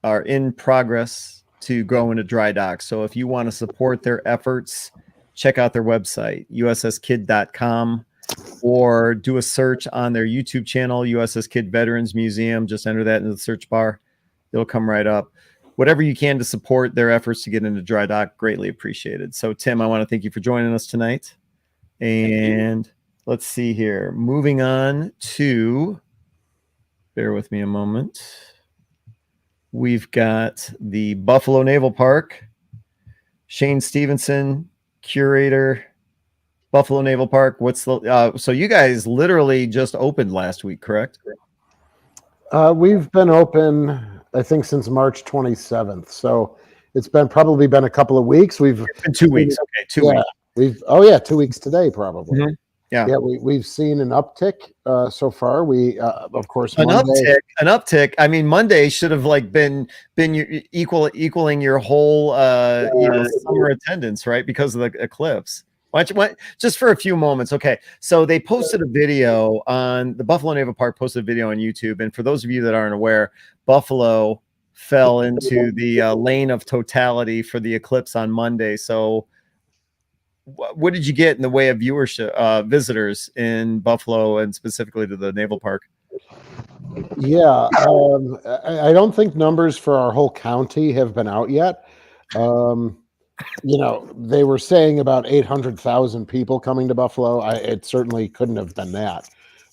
or in progress to go into dry dock. So if you want to support their efforts, check out their website, usskid.com. or do a search on their YouTube channel, USS Kid Veterans Museum. Just enter that into the search bar. It'll come right up. Whatever you can to support their efforts to get into dry dock, greatly appreciated. So, Tim, I want to thank you for joining us tonight. And let's see here. Moving on to, bear with me a moment. We've got the Buffalo Naval Park. Shane Stevenson, curator, Buffalo Naval Park. What's the so you guys literally just opened last week, correct? We've been open, I think, since March 27th. So it's probably been a couple of weeks. We've been 2 weeks. Okay, 2 weeks. 2 weeks today, probably. Yeah, we've seen an uptick so far. We of course an uptick. I mean, Monday should have like been your equaling your whole summer attendance, right? Because of the eclipse. Why don't you, just for a few moments? Okay, so they posted a video on the Buffalo Naval Park. Posted a video on YouTube, and for those of you that aren't aware, Buffalo fell into the lane of totality for the eclipse on Monday. So what did you get in the way of viewership, visitors in Buffalo, and specifically to the Naval Park? Yeah, I don't think numbers for our whole county have been out yet. You know, they were saying about 800,000 people coming to Buffalo. It certainly couldn't have been that,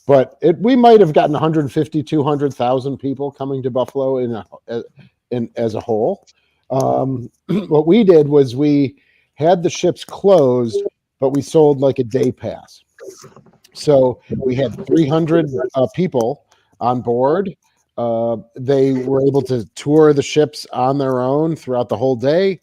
but we might have gotten 150, 200,000 people coming to Buffalo in as a whole. What we did was we had the ships closed, but we sold like a day pass. So we had 300 people on board. They were able to tour the ships on their own throughout the whole day.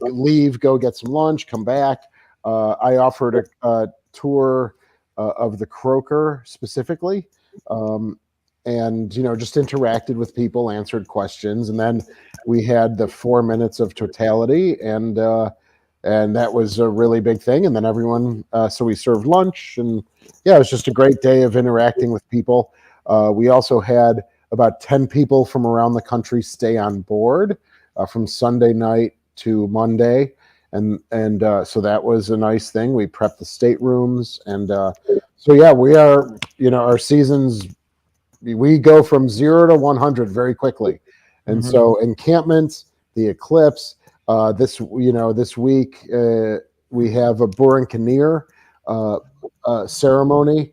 Leave, go get some lunch, come back. I offered a tour of the Croaker specifically, and you know, just interacted with people, answered questions, and then we had the 4 minutes of totality, and that was a really big thing. And then everyone, so we served lunch, and yeah, it was just a great day of interacting with people. We also had about 10 people from around the country stay on board from Sunday night to Monday, and so that was a nice thing. We prepped the staterooms, and so yeah, we are, you know, our seasons, we go from 0 to 100 very quickly, and so encampments, the eclipse, this week we have a Burancaneer ceremony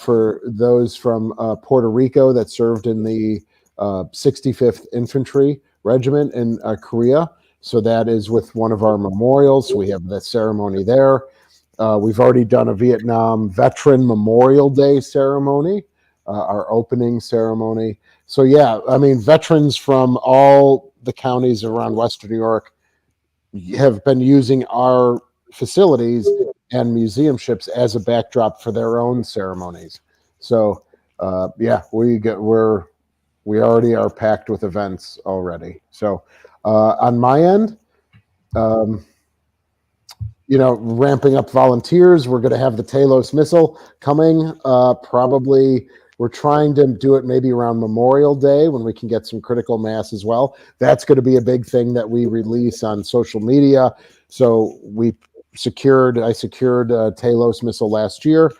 for those from Puerto Rico that served in the 65th Infantry Regiment in Korea. So that is with one of our memorials. We have the ceremony there. We've already done a Vietnam Veteran Memorial Day ceremony, our opening ceremony. So yeah, I mean, veterans from all the counties around Western New York have been using our facilities and museum ships as a backdrop for their own ceremonies. So yeah, we already are packed with events already. So on my end, you know, ramping up volunteers. We're going to have the Talos missile coming. Probably we're trying to do it maybe around Memorial Day when we can get some critical mass as well. That's going to be a big thing that we release on social media. So I secured a Talos missile last year.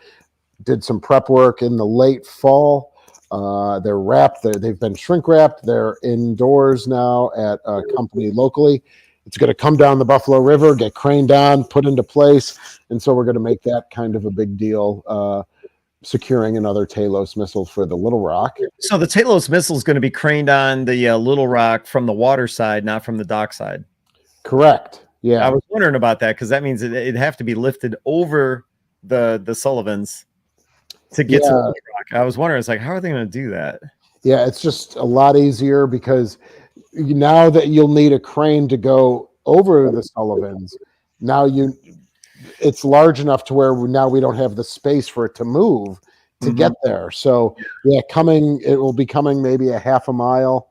Did some prep work in the late fall. They're wrapped. They've been shrink wrapped. They're indoors now at a company locally. It's going to come down the Buffalo River, get craned on, put into place. And so we're going to make that kind of a big deal, securing another Talos missile for the Little Rock. So the Talos missile is going to be craned on the Little Rock from the water side, not from the dock side. Correct. Yeah. I was wondering about that because that means it'd have to be lifted over the Sullivans to get to the Little Rock. I was wondering, it's like, how are they going to do that? Yeah, it's just a lot easier because now that you'll need a crane to go over the Sullivans, now it's large enough to where now we don't have the space for it to move to get there. So yeah, it will be coming maybe a half a mile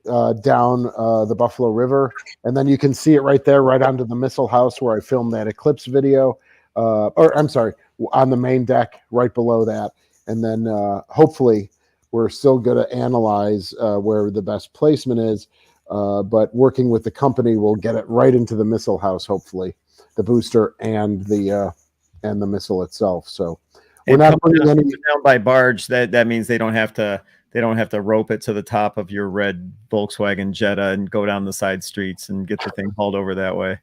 down the Buffalo River, and then you can see it right there, right onto the missile house where I filmed that eclipse video, or I'm sorry, on the main deck right below that. And then hopefully we're still going to analyze where the best placement is, but working with the company, we'll get it right into the missile house, hopefully, the booster and the missile itself. So we're not putting any down by barge. That means they don't have to rope it to the top of your red Volkswagen Jetta and go down the side streets and get the thing hauled over that way.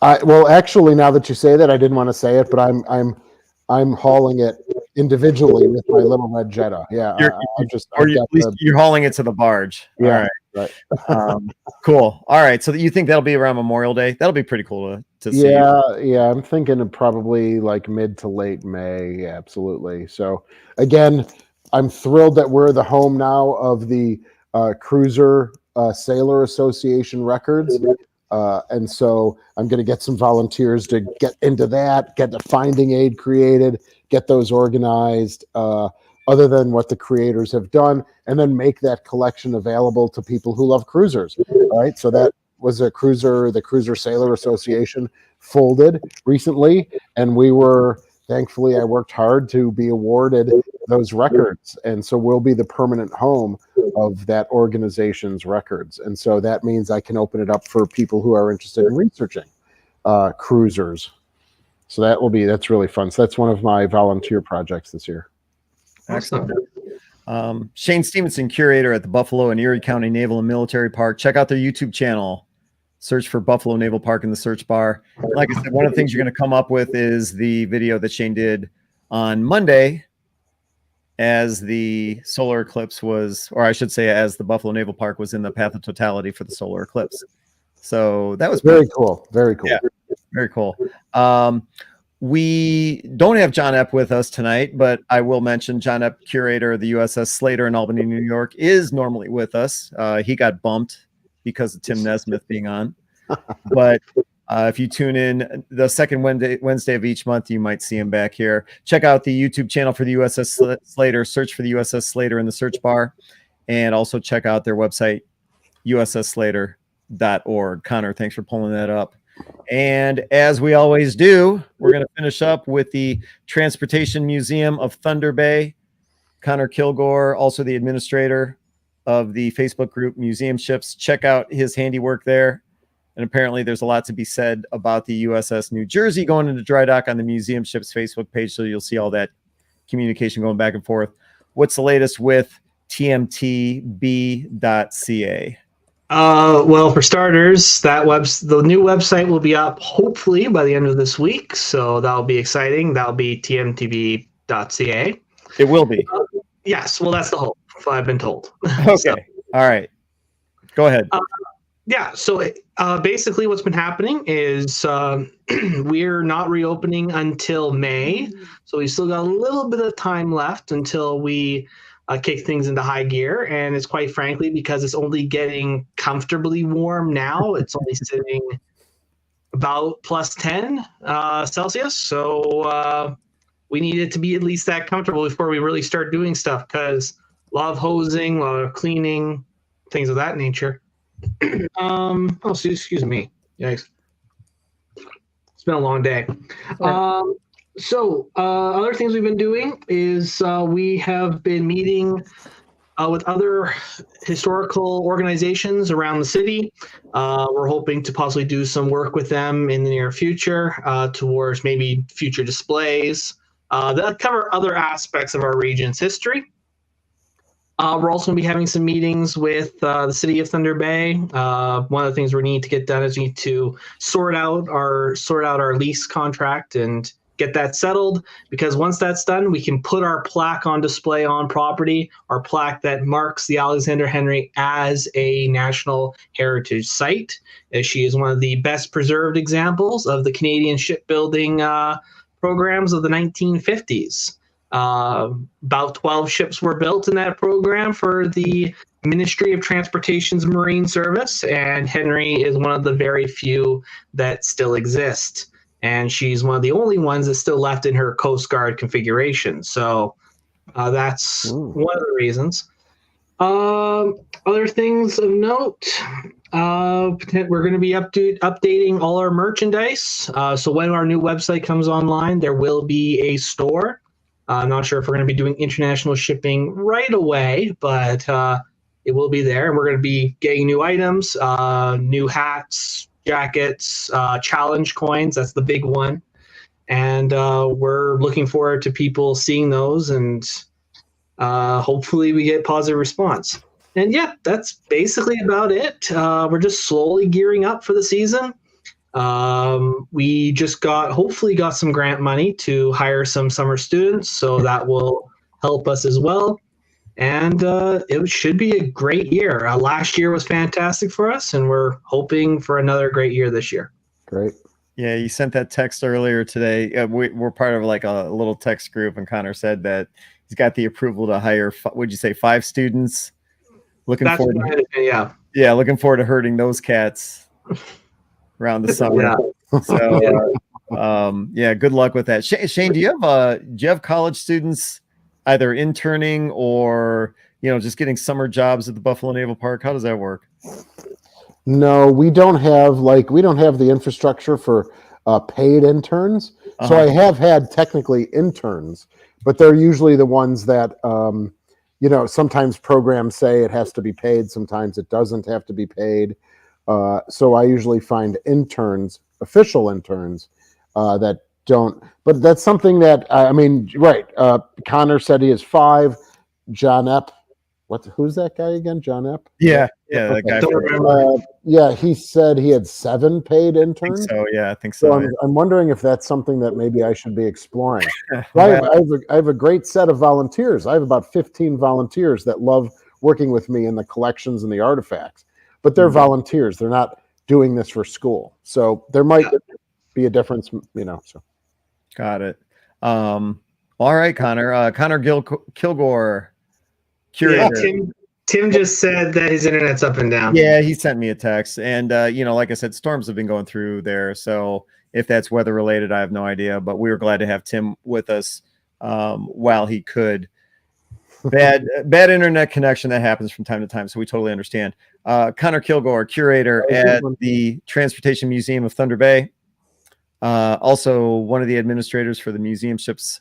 Well, actually, now that you say that, I didn't want to say it, but I'm hauling it individually with my little red Jetta. Yeah, you're hauling it to the barge. Yeah, all right. Cool. All right. So you think that'll be around Memorial Day? That'll be pretty cool to see. Yeah. I'm thinking of probably like mid to late May. Yeah, absolutely. So again, I'm thrilled that we're the home now of the Cruiser Sailor Association records. And so I'm going to get some volunteers to get into that, get the finding aid created, get those organized, other than what the creators have done, and then make that collection available to people who love cruisers. Right. So that was the Cruiser Sailor Association folded recently. And thankfully, I worked hard to be awarded those records. And so we'll be the permanent home of that organization's records. And so that means I can open it up for people who are interested in researching cruisers. So that's really fun. So that's one of my volunteer projects this year. Excellent. Shane Stevenson, curator at the Buffalo and Erie County Naval and Military Park. Check out their YouTube channel. Search for Buffalo Naval Park in the search bar. Like I said, one of the things you're going to come up with is the video that Shane did on Monday as the solar eclipse was, or I should say, as the Buffalo Naval Park was in the path of totality for the solar eclipse. So that was very cool. Very cool. Yeah, very cool. We don't have John Epp with us tonight, but I will mention John Epp, curator of the USS Slater in Albany, New York, is normally with us. He got bumped because of Tim Nesmith being on. But if you tune in the second Wednesday of each month, you might see him back here. Check out the YouTube channel for the USS Slater. Search for the USS Slater in the search bar. And also check out their website, ussslater.org. Connor, thanks for pulling that up. And as we always do, we're going to finish up with the Transportation Museum of Thunder Bay. Connor Kilgore, also the administrator of the Facebook group Museum Ships. Check out his handiwork there. And apparently there's a lot to be said about the USS New Jersey going into dry dock on the Museum Ships Facebook page. So you'll see all that communication going back and forth. What's the latest with tmtb.ca? Well, for starters, the new website will be up hopefully by the end of this week. So that'll be exciting. That'll be tmtb.ca. It will be. Yes. Well, that's the hope. I've been told. Okay. So, all right. Go ahead. Yeah. So basically what's been happening is we're not reopening until May. So we still got a little bit of time left until we kick things into high gear. And it's quite frankly because it's only getting comfortably warm now. It's only sitting about plus 10 Celsius. So we need it to be at least that comfortable before we really start doing stuff, because a lot of hosing, a lot of cleaning, things of that nature. Excuse me. Yikes. It's been a long day. So other things we've been doing is we have been meeting with other historical organizations around the city. We're hoping to possibly do some work with them in the near future towards maybe future displays that cover other aspects of our region's history. We're also going to be having some meetings with the city of Thunder Bay. One of the things we need to get done is we need to sort out our lease contract and get that settled, because once that's done, we can put our plaque on display on property, our plaque that marks the Alexander Henry as a National Heritage Site, as she is one of the best preserved examples of the Canadian shipbuilding programs of the 1950s. About 12 ships were built in that program for the Ministry of Transportation's Marine Service, and Henry is one of the very few that still exist. And she's one of the only ones that's still left in her Coast Guard configuration. So that's one of the reasons. Other things of note, we're going to be updating all our merchandise. So when our new website comes online, there will be a store. I'm not sure if we're going to be doing international shipping right away, but it will be there. And we're going to be getting new items, new hats, jackets, challenge coins. That's the big one. And we're looking forward to people seeing those, and hopefully we get positive response. And yeah, that's basically about it. We're just slowly gearing up for the season. We just hopefully got some grant money to hire some summer students, so that will help us as well. And it should be a great year. Last year was fantastic for us, and we're hoping for another great year this year. Great. Yeah, you sent that text earlier today. We're part of like a little text group, and Connor said that he's got the approval to hire, would you say 5 students? Looking forward to herding those cats. around the summer. So yeah, good luck with that. Shane, do you have college students either interning or just getting summer jobs at the Buffalo Naval Park? How does that work? No, we don't have the infrastructure for paid interns. So I have had technically interns, but they're usually the ones that sometimes programs say it has to be paid, sometimes it doesn't have to be paid. So I usually find interns, official interns, that don't. But that's something that right. Connor said he is 5. John Epp. Who's that guy again? John Epp? Yeah, okay. that guy. Yeah, he said he had 7 paid interns. I think so. I'm wondering if that's something that maybe I should be exploring. I have a great set of volunteers. I have about 15 volunteers that love working with me in the collections and the artifacts. But they're volunteers. They're not doing this for school. So there might be a difference, So. Got it. All right, Connor. Connor Kilgore. Curator. Yeah, Tim just said that his internet's up and down. Yeah, he sent me a text, and like I said, storms have been going through there. So if that's weather related, I have no idea. But we were glad to have Tim with us while he could. Bad internet connection that happens from time to time, so we totally understand. Connor Kilgore, curator at the Transportation Museum of Thunder Bay, also one of the administrators for the Museum Ships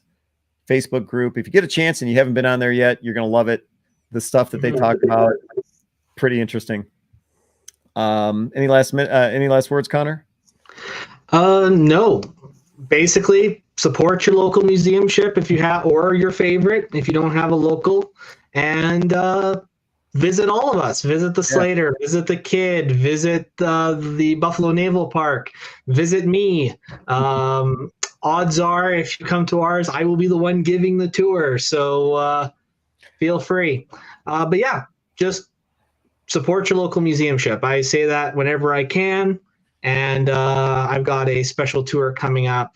Facebook group. If you get a chance and you haven't been on there yet, you're going to love it. The stuff that they talk about, pretty interesting. Any last words, Connor? No. Basically, support your local museum ship if you have, or your favorite if you don't have a local, and visit all of us. Visit the Slater, visit the Kid, visit the Buffalo Naval Park, visit me. Odds are, if you come to ours, I will be the one giving the tour. So feel free. But yeah, just support your local museum ship. I say that whenever I can. And I've got a special tour coming up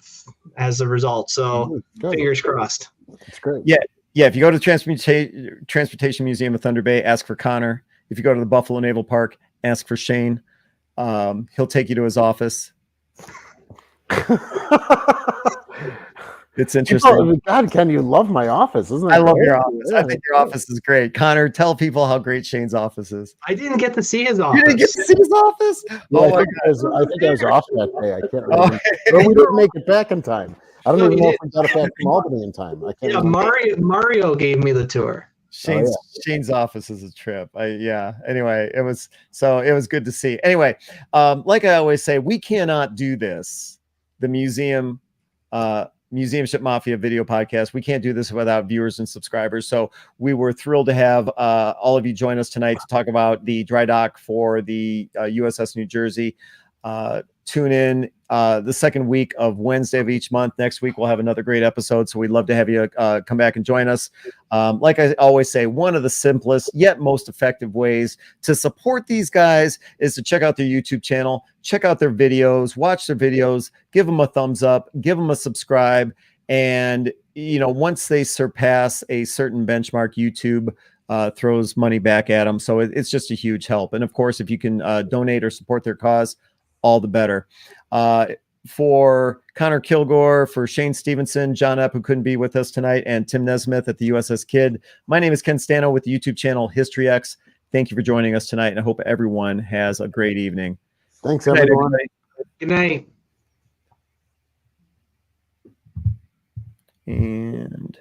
as a result. So fingers crossed. That's great. Yeah. If you go to the Transportation Museum of Thunder Bay, ask for Connor. If you go to the Buffalo Naval Park, ask for Shane. He'll take you to his office. It's interesting. God, Ken, you love my office, isn't it? I love your office. I think your office is great. Connor, tell people how great Shane's office is. I didn't get to see his office. You didn't get to see his office? Yeah, I think I was off that day. I can't remember. But we didn't make it back in time. I don't even know if we got it back from Albany in time. I can't Mario gave me the tour. Shane's office is a trip. Anyway, it was good to see. Anyway, like I always say, we cannot do this. The Museum Ship Mafia video podcast. We can't do this without viewers and subscribers. So we were thrilled to have all of you join us tonight to talk about the dry dock for the USS New Jersey. Tune in the second week of Wednesday of each month. Next week, we'll have another great episode. So we'd love to have you come back and join us. Like I always say, one of the simplest yet most effective ways to support these guys is to check out their YouTube channel, check out their videos, watch their videos, give them a thumbs up, give them a subscribe. And, once they surpass a certain benchmark, YouTube throws money back at them. So it's just a huge help. And of course, if you can donate or support their cause, all the better. For Connor Kilgore, for Shane Stevenson, John Epp, who couldn't be with us tonight, and Tim Nesmith at the USS Kid, my name is Ken Stano with the YouTube channel History X. Thank you for joining us tonight, and I hope everyone has a great evening. Thanks, everyone. Good night. And